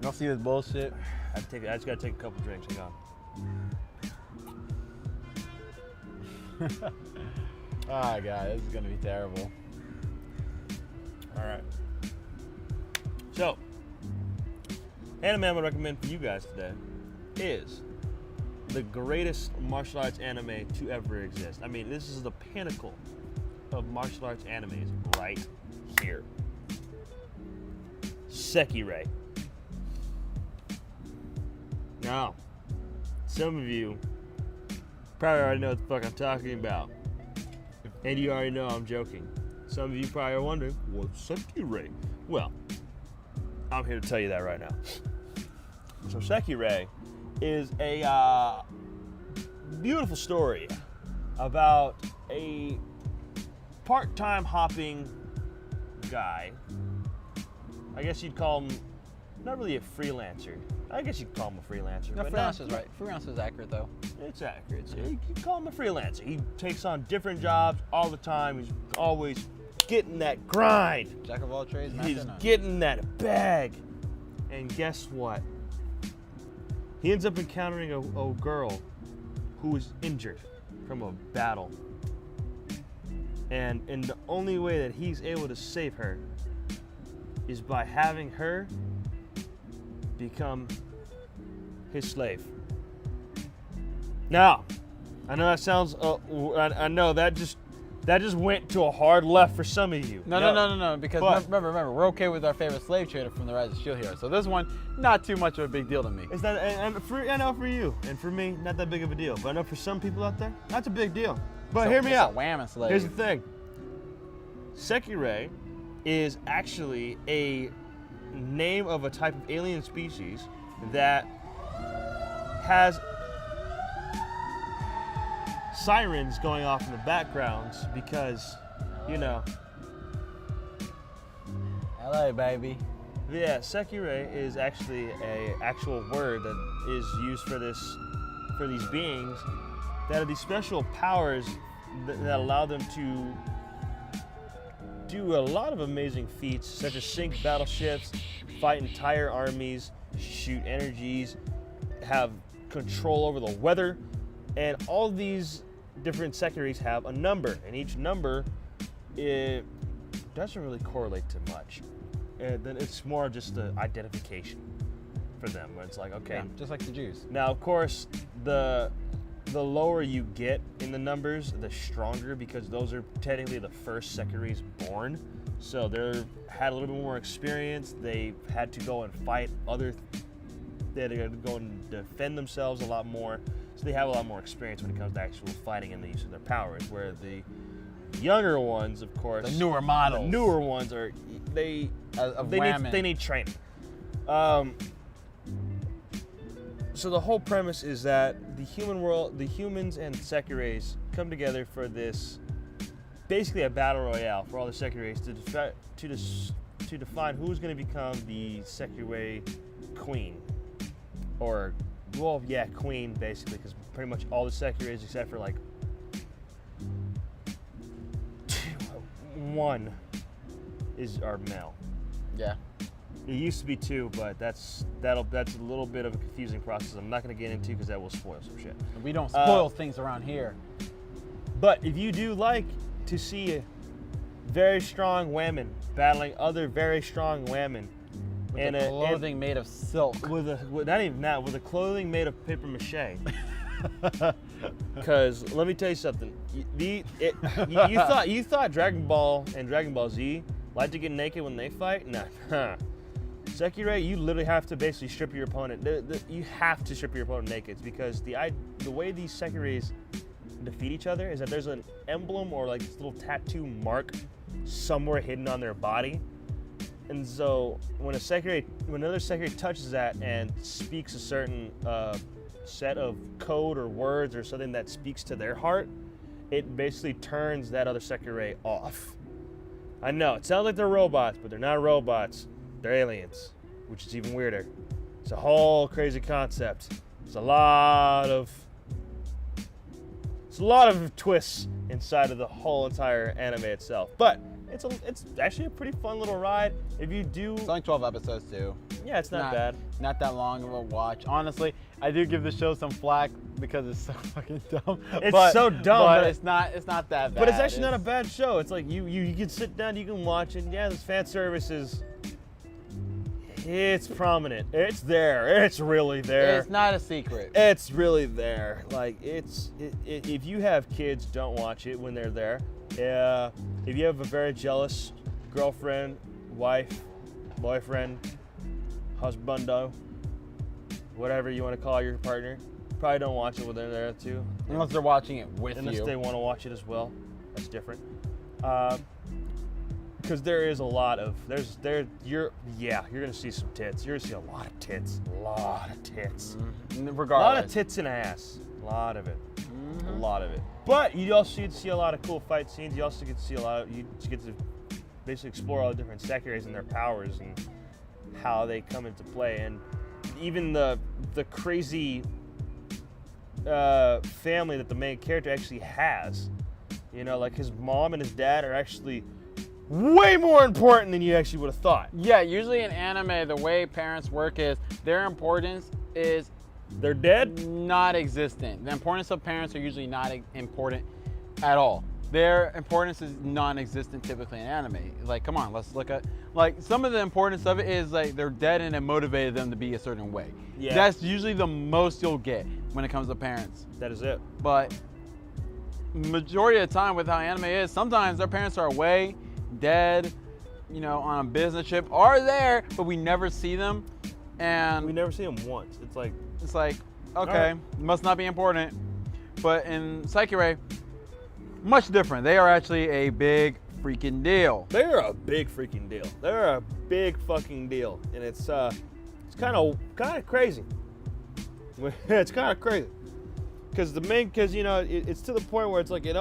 don't see this bullshit? I just gotta take a couple drinks. Hang on. Oh, God, this is going to be terrible. All right. So, anime I'm gonna recommend for you guys today is the greatest martial arts anime to ever exist. I mean, this is the pinnacle of martial arts animes right here. Sekirei. Now, some of you probably already know what the fuck I'm talking about. And you already know I'm joking. Some of you probably are wondering, what's Sekirei? Well, I'm here to tell you that right now. So Sekirei is a beautiful story about a part-time hopping guy. I guess you'd call him not really a freelancer. I guess you'd call him a freelancer. No, but freelancer's right. Freelancer's accurate, though. It's accurate. So you call him a freelancer. He takes on different jobs all the time. He's always getting that grind. Jack of all trades, master He's of none. getting that bag. And guess what? He ends up encountering a girl who was injured from a battle. And the only way that he's able to save her is by having her become his slave. Now, I know that sounds, I know that just went to a hard left for some of you. No, because remember, we're okay with our favorite slave trader from the Rise of Shield Hero. So this one, not too much of a big deal to me. Is that, I know for you, and for me, not that big of a deal. But I know for some people out there, that's a big deal. But So hear me it's out. A whammon slave. Here's the thing. Sekirei is actually a name of a type of alien species that has sirens going off in the backgrounds because, you know. LA, baby. Yeah, Sekirei is actually an actual word that is used for these beings that have these special powers that allow them to do a lot of amazing feats, such as sink battleships, fight entire armies, shoot energies, have control over the weather, and all these different Sekireis have a number, and each number, it doesn't really correlate to much. And then it's more just the identification for them, where it's like, okay. Yeah, just like the Jews. Now, of course, the lower you get in the numbers, the stronger, because those are technically the first Sekireis born. So they've had a little bit more experience. They've had to go and fight they had to go and defend themselves a lot more. So they have a lot more experience when it comes to actual fighting and the use of their powers. Where the younger ones, of course, The newer models. the newer ones are they need training. So the whole premise is that the humans and Sekireis come together for this, basically a battle royale for all the Sekireis to define who's going to become the Sekirei queen, or queen basically, because pretty much all the Sekireis except for like one are male. Yeah. It used to be 2, but that's a little bit of a confusing process I'm not going to get into because that will spoil some shit. We don't spoil things around here. But if you do like to see very strong women battling other very strong women, With clothing made of silk. with a clothing made of paper mache, Because let me tell you something. You thought Dragon Ball and Dragon Ball Z like to get naked when they fight? Nah. Sekirei, you literally have to basically strip your opponent. You have to strip your opponent naked because the way these Sekireis defeat each other is that there's an emblem or like this little tattoo mark somewhere hidden on their body. And so when another Sekirei touches that and speaks a certain set of code or words or something that speaks to their heart, it basically turns that other Sekirei off. I know, it sounds like they're robots, but they're not robots. They're aliens, which is even weirder. It's a whole crazy concept. It's a lot of twists inside of the whole entire anime itself. But it's actually a pretty fun little ride. If you do, It's only 12 episodes too. yeah, it's not bad. Not that long of a watch. Honestly, I do give the show some flack because it's so fucking dumb. It's so dumb, but but it's not that bad. But it's actually not a bad show. It's like you can sit down, you can watch it. Yeah, this fan service it's prominent. It's there. It's really there. It's not a secret. It's really there. Like if you have kids, don't watch it when they're there. If you have a very jealous girlfriend, wife, boyfriend, husbando, whatever you want to call your partner, probably don't watch it when they're there too. Unless they're watching it with Unless you. they want to watch it as well. That's different. Because there is a lot of you're gonna see some tits. You're gonna see a lot of tits. A lot of tits. Regardless. A lot of tits and ass. A lot of it. A lot of it. But you also get to see a lot of cool fight scenes. You also get to see you get to basically explore all the different Sekireis and their powers and how they come into play. And even the crazy family that the main character actually has. You know, like his mom and his dad are actually way more important than you actually would have thought. Yeah, usually in anime, the way parents work is their importance is They're dead? not existent. The importance of parents are usually not important at all. Their importance is non-existent typically in anime. Like, come on, let's look at, like, some of the importance of it is like they're dead and it motivated them to be a certain way. Yeah. That's usually the most you'll get when it comes to parents. That is it. But majority of the time with how anime is, sometimes their parents are away, dead, you know, on a business trip, are there, but we never see them. And We never see them once. It's like, okay, right. must not be important. But in Sekirei, much different. They are actually a big freaking deal. they're a big freaking deal. They're a big fucking deal. And it's kind of crazy. It's kind of crazy. Because you know, it's to the point where it's like it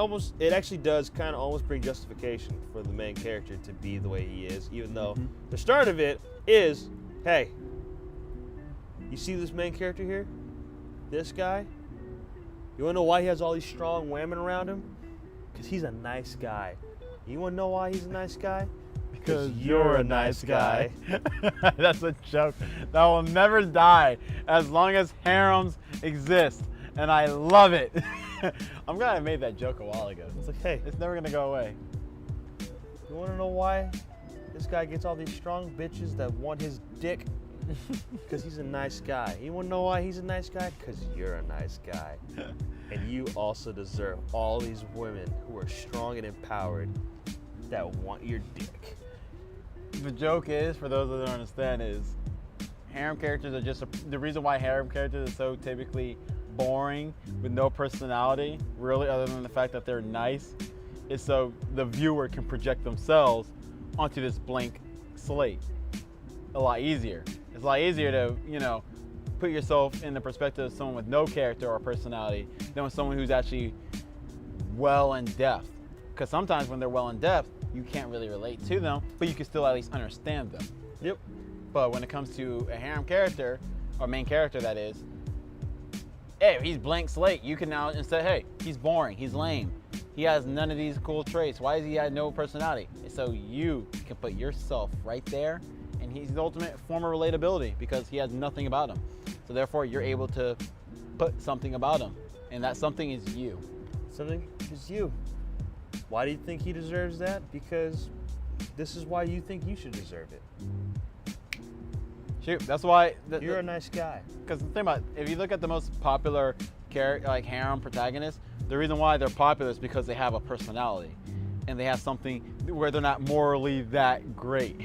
actually does kind of almost bring justification for the main character to be the way he is, even though the start of it is, hey, you see this main character here? This guy? You wanna know why he has all these strong women around him? Because he's a nice guy. You wanna know why he's a nice guy? Because you're a nice guy. That's a joke that will never die as long as harems exist. And I love it. I'm glad I made that joke a while ago. It's like, hey, It's never gonna go away. you wanna know why this guy gets all these strong bitches that want his dick? Because he's a nice guy. You wanna know why he's a nice guy? Because you're a nice guy. And you also deserve all these women who are strong and empowered that want your dick. The joke is, for those that don't understand, is harem characters are just the reason why harem characters are so typically boring with no personality, really, other than the fact that they're nice, is so the viewer can project themselves onto this blank slate a lot easier. It's a lot easier to, you know, put yourself in the perspective of someone with no character or personality than with someone who's actually well in depth. Because sometimes when they're well in depth, you can't really relate to them, but you can still at least understand them. Yep. But when it comes to a harem character, or main character that is, hey, he's blank slate. You can now instead, hey, he's boring, he's lame, he has none of these cool traits. Why does he have no personality? And so you can put yourself right there, and he's the ultimate form of relatability because he has nothing about him. So therefore, you're able to put something about him, and that something is you. Something is you. Why do you think he deserves that? Because this is why you think you should deserve it. Shoot, that's why. You're a nice guy. Because think about it, if you look at the most popular like harem protagonists, the reason why they're popular is because they have a personality, and they have something where they're not morally that great.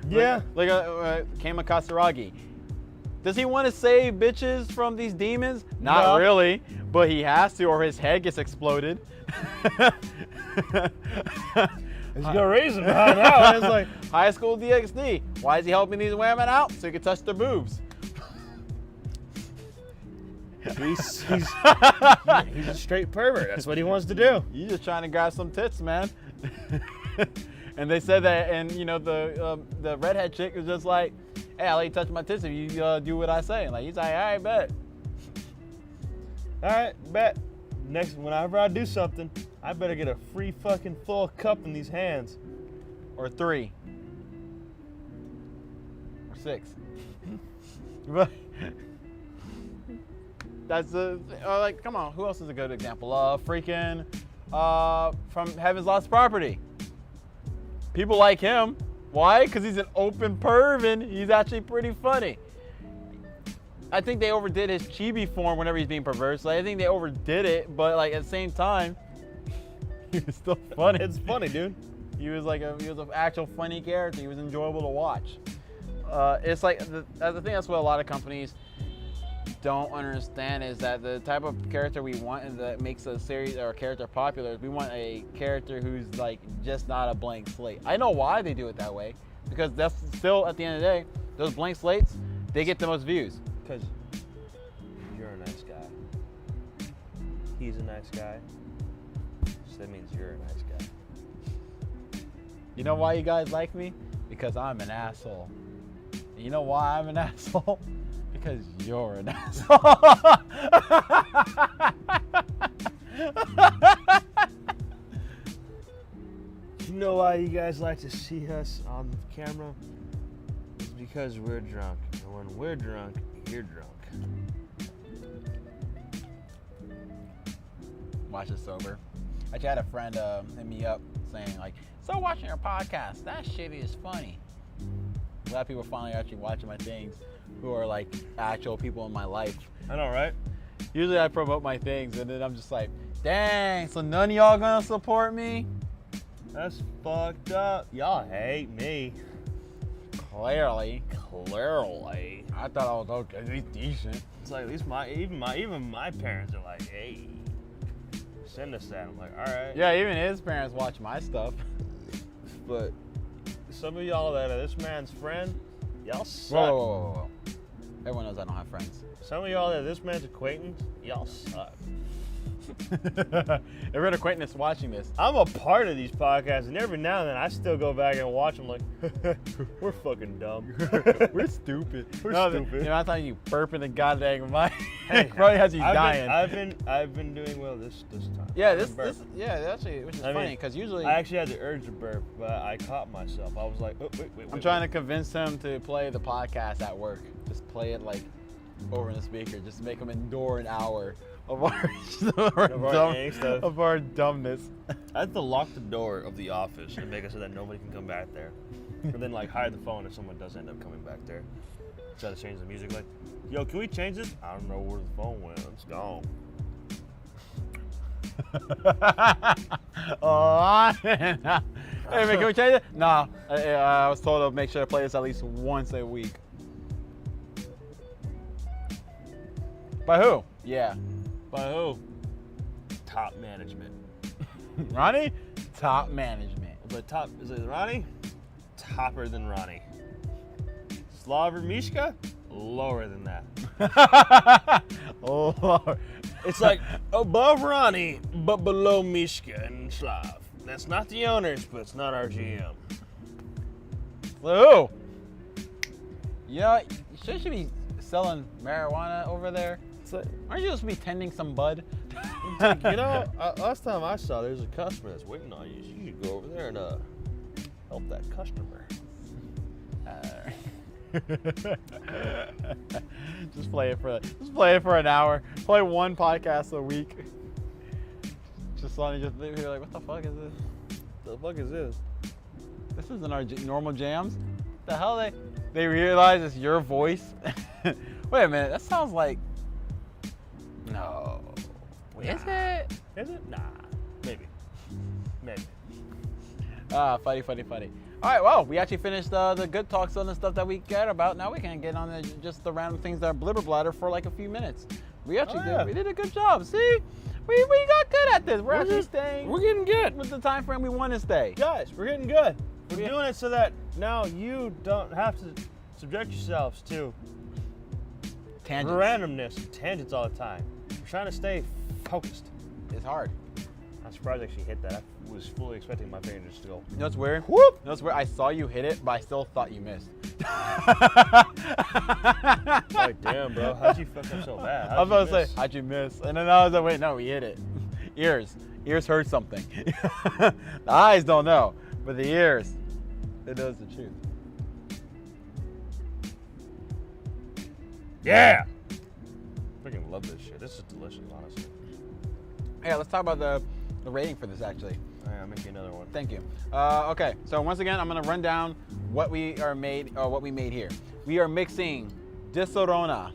Yeah. Like Keima Kasaragi. Does he want to save bitches from these demons? Not No. really, but he has to, or his head gets exploded. There's no reason behind that one. It's like, High School DxD. Why is he helping these women out? So he can touch their boobs. he's a straight pervert. That's what he wants to do. You just trying to grab some tits, man. And they said that, and you know the redhead chick was just like, "Hey, I'll let you touch my tits if you do what I say." And like he's like, "All right, bet." All right, bet. Next, whenever I do something, I better get a free fucking full cup in these hands. Or 3. Or 6. But that's like, come on, who else is a good example? From Heaven's Lost Property. People like him. Why? Because he's an open perv and he's actually pretty funny. I think they overdid his chibi form whenever he's being perverse. Like, I think they overdid it, but like at the same time, he was still funny. It's funny, dude. He was an actual funny character. He was enjoyable to watch. It's like the thing. That's what a lot of companies don't understand is that the type of character we want and that makes a series or a character popular is we want a character who's like just not a blank slate. I know why they do it that way, because that's still at the end of the day, those blank slates, they get the most views. Because you're a nice guy. He's a nice guy. So that means you're a nice guy. You know why you guys like me? Because I'm an asshole. And you know why I'm an asshole? Because you're an asshole. You know why you guys like to see us on camera? It's because we're drunk. And when we're drunk, you're drunk. Watch it sober. Actually, I had a friend hit me up saying like, "So watching your podcast, that shit is funny." A lot of people finally actually watching my things who are like actual people in my life. I know, right? Usually I promote my things and then I'm just like, dang, so none of y'all gonna support me? That's fucked up. Y'all hate me. Clearly. Clearly. I thought I was okay, at least decent. It's like at least even my parents are like, hey, send us that. I'm like, all right. Yeah, even his parents watch my stuff. But some of y'all that are this man's friend, y'all suck. Whoa. Everyone knows I don't have friends. Some of y'all that are this man's acquaintance, y'all suck. Every acquaintance watching this. I'm a part of these podcasts, and every now and then I still go back and watch them like, we're fucking dumb. We're stupid. We're stupid. You know, I'm telling you, burping the goddamn mic. Hey, probably has you dying. I've been doing well this time. Yeah, I this didn't burp. actually, which is funny because usually I actually had the urge to burp, but I caught myself. I was like, oh, wait. I'm trying to convince him to play the podcast at work. Just play it like over the speaker. Just make him endure an hour of our dumbness. I have to lock the door of the office and make it so that nobody can come back there. And then like hide the phone if someone does end up coming back there. Try to change the music like, yo, can we change this? I don't know where the phone went. It's gone. Oh, hey man, can we change it? Nah, I was told to make sure to play this at least once a week. By who? Yeah. By who? Top management. Ronnie? Top management. But is it Ronnie? Topper than Ronnie. Slaver Mishka? Lower than that. Oh, Lord. It's like above Ronnie, but below Mishka and Slav. That's not the owners, but it's not our GM. Who? Yeah, shouldn't you be selling marijuana over there? Like, aren't you supposed to be tending some bud? you know, last time I saw there's a customer that's waiting on you. So you should go over there and help that customer. Just play it for an hour. Play one podcast a week. Just Sonny just you're like, what the fuck is this? The fuck is this? This isn't our normal jams. The hell they realize it's your voice. Wait a minute, that sounds like no. Is it? Is it? Nah. Maybe. Maybe. Funny. All right, well, we actually finished the good talks on the stuff that we cared about. Now we can get on just the random things that are blibber bladder for like a few minutes. We actually did a good job. See, we got good at this. We're actually staying. We're getting good. With the time frame we want to stay. Guys, we're getting good. We're doing it so that now you don't have to subject yourselves to Tangents. randomness, tangents all the time. We're trying to stay focused. It's hard. I'm surprised I actually hit that. I was fully expecting my fingers to go. You know what's weird? Whoop! You know what's weird? I saw you hit it, but I still thought you missed. Like, damn, bro. How'd you fuck up so bad? I was about to say, how'd you miss? And then I was like, wait, no, we hit it. Ears heard something. The eyes don't know, but the ears, it knows the truth. Yeah! Freaking love this shit. This is delicious, honestly. Yeah, let's talk about the rating for this actually. All right, I'll make you another one. Thank you. Okay, so once again, I'm gonna run down what we made here. We are mixing Disaronno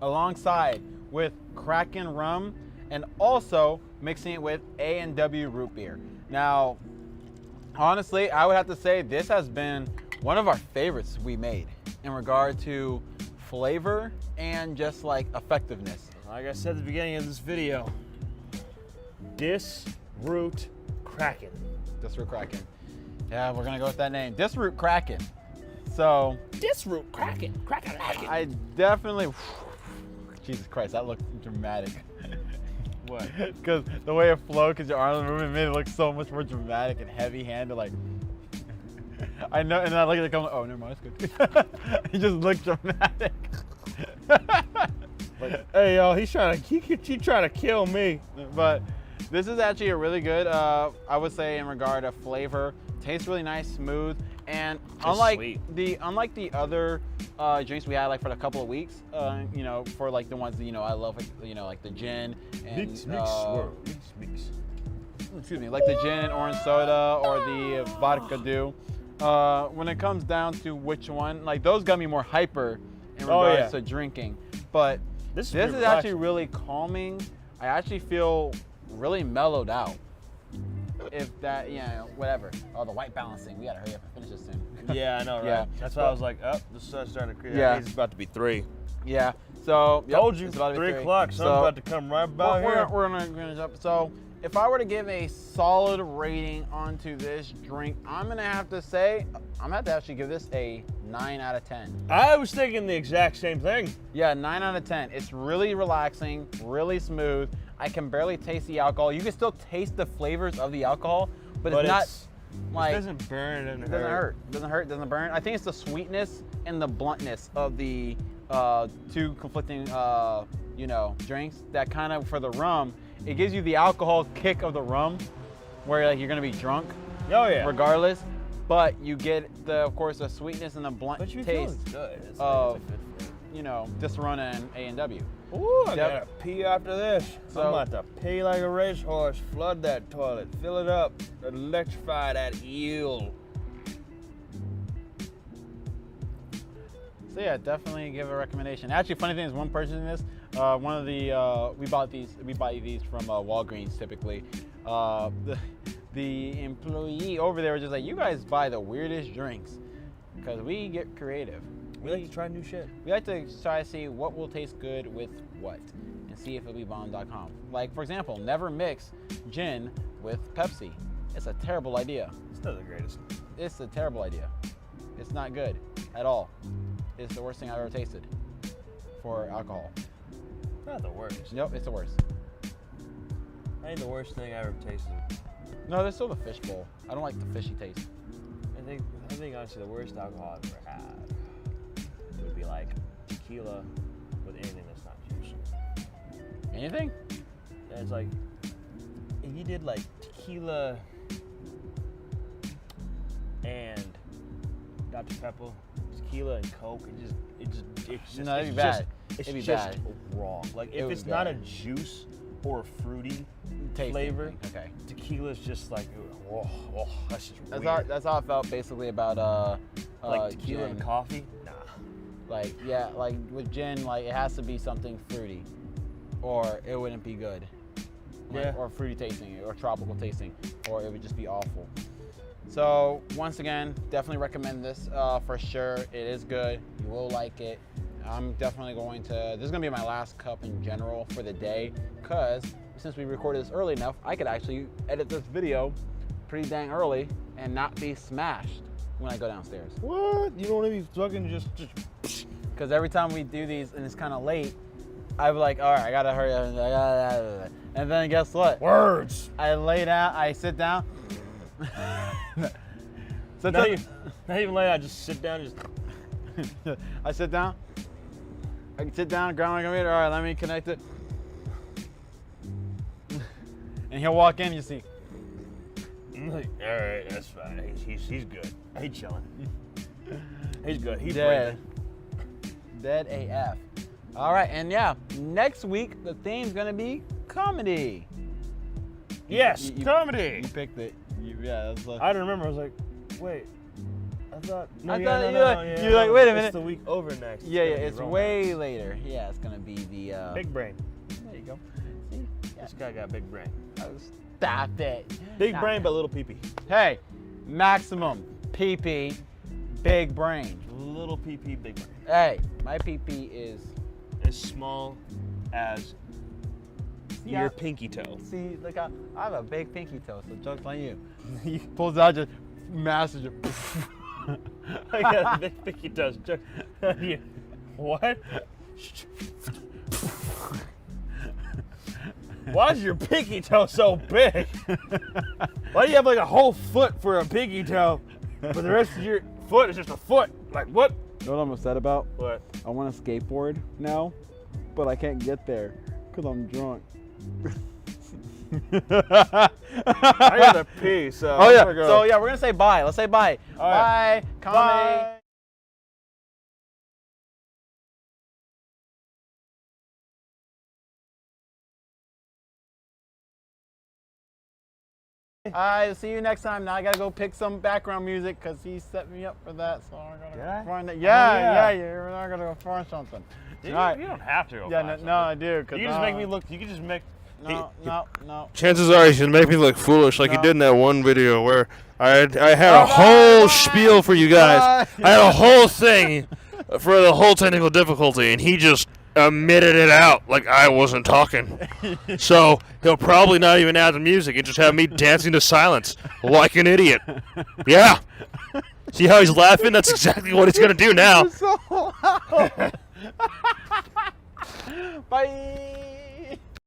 alongside with Kraken rum, and also mixing it with A&W root beer. Now, honestly, I would have to say this has been one of our favorites we made in regard to flavor and just like effectiveness. Like I said at the beginning of this video, Disroot Kraken. Disroot Kraken. Yeah, we're gonna go with that name. Disroot Kraken. So Disroot Kraken. Kraken. I definitely. Jesus Christ, that looked dramatic. What? Because the way it flowed, because your arm movement made it look so much more dramatic and heavy-handed. Like, I know, and then I look at it, going, oh, never mind, it's good. He just looked dramatic. Like, hey, yo, he trying to kill me. But this is actually a really good, I would say, in regard to flavor. Tastes really nice, smooth, and unlike the other drinks we had like for a couple of weeks, you know, for like the ones that I love, like, like the gin and Mix. excuse me, like the gin and orange soda or the vodka dew. When it comes down to which one, like those got me more hyper in regards to drinking, but this is actually really calming. I actually feel really mellowed out. If that, whatever. Oh, the white balancing. We gotta hurry up and finish this soon. Yeah, I know, right? Yeah. That's why I was like, oh, the sun's starting to creep. Yeah. It's about to be 3. Yeah. So Told you, it's about to be 3 o'clock. Sun's about to come right about here. We're gonna jump. So if I were to give a solid rating onto this drink, I'm gonna have to say I'm gonna have to actually give this a 9 out of 10. I was thinking the exact same thing. Yeah, 9 out of 10. It's really relaxing, really smooth. I can barely taste the alcohol. You can still taste the flavors of the alcohol, but it's not like, it doesn't burn. It doesn't hurt. Doesn't hurt. Doesn't burn. I think it's the sweetness and the bluntness of the two conflicting, drinks that kind of, for the rum, it gives you the alcohol kick of the rum, where like you're gonna be drunk. Oh yeah. Regardless, but you get of course, the sweetness and the blunt taste of, Disaronno and A&W. Ooh, I gotta pee after this. So, I'm about to pee like a racehorse. Flood that toilet. Fill it up. Electrify that eel. So yeah, definitely give a recommendation. Actually, funny thing is, one person in this, one of the we buy these from Walgreens typically. The employee over there was just like, you guys buy the weirdest drinks because we get creative. We like to try new shit. We like to try to see what will taste good with what and see if it'll be bomb.com. Like, for example, never mix gin with Pepsi. It's a terrible idea. It's not the greatest. It's a terrible idea. It's not good at all. It's the worst thing I've ever tasted for alcohol. Not the worst. Nope, it's the worst. I think the worst thing I ever tasted. No, there's still the fish bowl. I don't like the fishy taste. I think honestly the worst alcohol I've ever had would be like tequila with anything that's not juice. Anything? And it's like, if you did like tequila and Dr. Pepper, tequila and Coke, it's just no, it'd be bad. It's It'd be just bad. wrong. Like if it's not a juice or a fruity Tasty. flavor, Okay. tequila's just like, that's just That's weird. how I felt basically about Like tequila gin. and coffee? Nah. Like, yeah, like with gin, like it has to be something fruity or it wouldn't be good. Yeah. or fruity tasting, or tropical tasting, or it would just be awful. So once again, definitely recommend this for sure. It is good. You will like it. I'm definitely going to. This is gonna be my last cup in general for the day, because since we recorded this early enough, I could actually edit this video pretty dang early and not be smashed when I go downstairs. What? You don't want to be fucking just. Because every time we do these and it's kind of late, I'm like, all right, I gotta hurry up. And then guess what? Words. I lay down, I sit down. So Not even lay down, just sit down, just. I sit down. I can sit down, grab my computer. All right, let me connect it. And he'll walk in, you see. I'm like, all right, that's fine. He's good. He's chilling. He's good. He's Dead. breathing. Dead AF. All right, and yeah, next week the theme's gonna be comedy. Yes, You comedy. picked it. Yeah, that's like. I don't remember. I was like, wait. I thought. No, I yeah, thought no, you no, were like- no, yeah, you were like, no, wait a it's minute. the week over next. Yeah, gonna be it's romance. way later. Yeah, it's gonna be the. Big brain. There you go. See? Yeah. This guy got big brain. Stop it. Big Stop brain, it. but little pee-pee. Hey, maximum PP, big brain. Little pee-pee, big brain. Hey, my PP is. As small as Yeah. your pinky toe. See, look, I have a big pinky toe, so joke's on you. He pulls out just massive. I got a big pinky toe. What? Why is your pinky toe so big? Why do you have like a whole foot for a pinky toe, but the rest of your foot is just a foot? Like what? You know what I'm upset about? What? I want to skateboard now, but I can't get there because I'm drunk. I gotta pee, so. Oh yeah. I'm gonna go. So yeah, we're gonna say bye. Let's say bye. All right. Bye. Comedy. Bye. Alright, see you next time. Now I gotta go pick some background music because he set me up for that. So I gotta Did go I? find it. Oh, Yeah, yeah. you're not gonna go find something. You, All right. you don't have to go. Yeah, find no, I something. do. Cause You can just make me look. You can just make. No. Chances are he's gonna make me look foolish, like he No. did in that one video where I had a whole spiel for you guys. I had a whole thing for the whole technical difficulty, and he just emitted it out like I wasn't talking. So he'll probably not even add the music and just have me dancing to silence like an idiot. Yeah. See how he's laughing? That's exactly what he's gonna do now. So loud. Bye.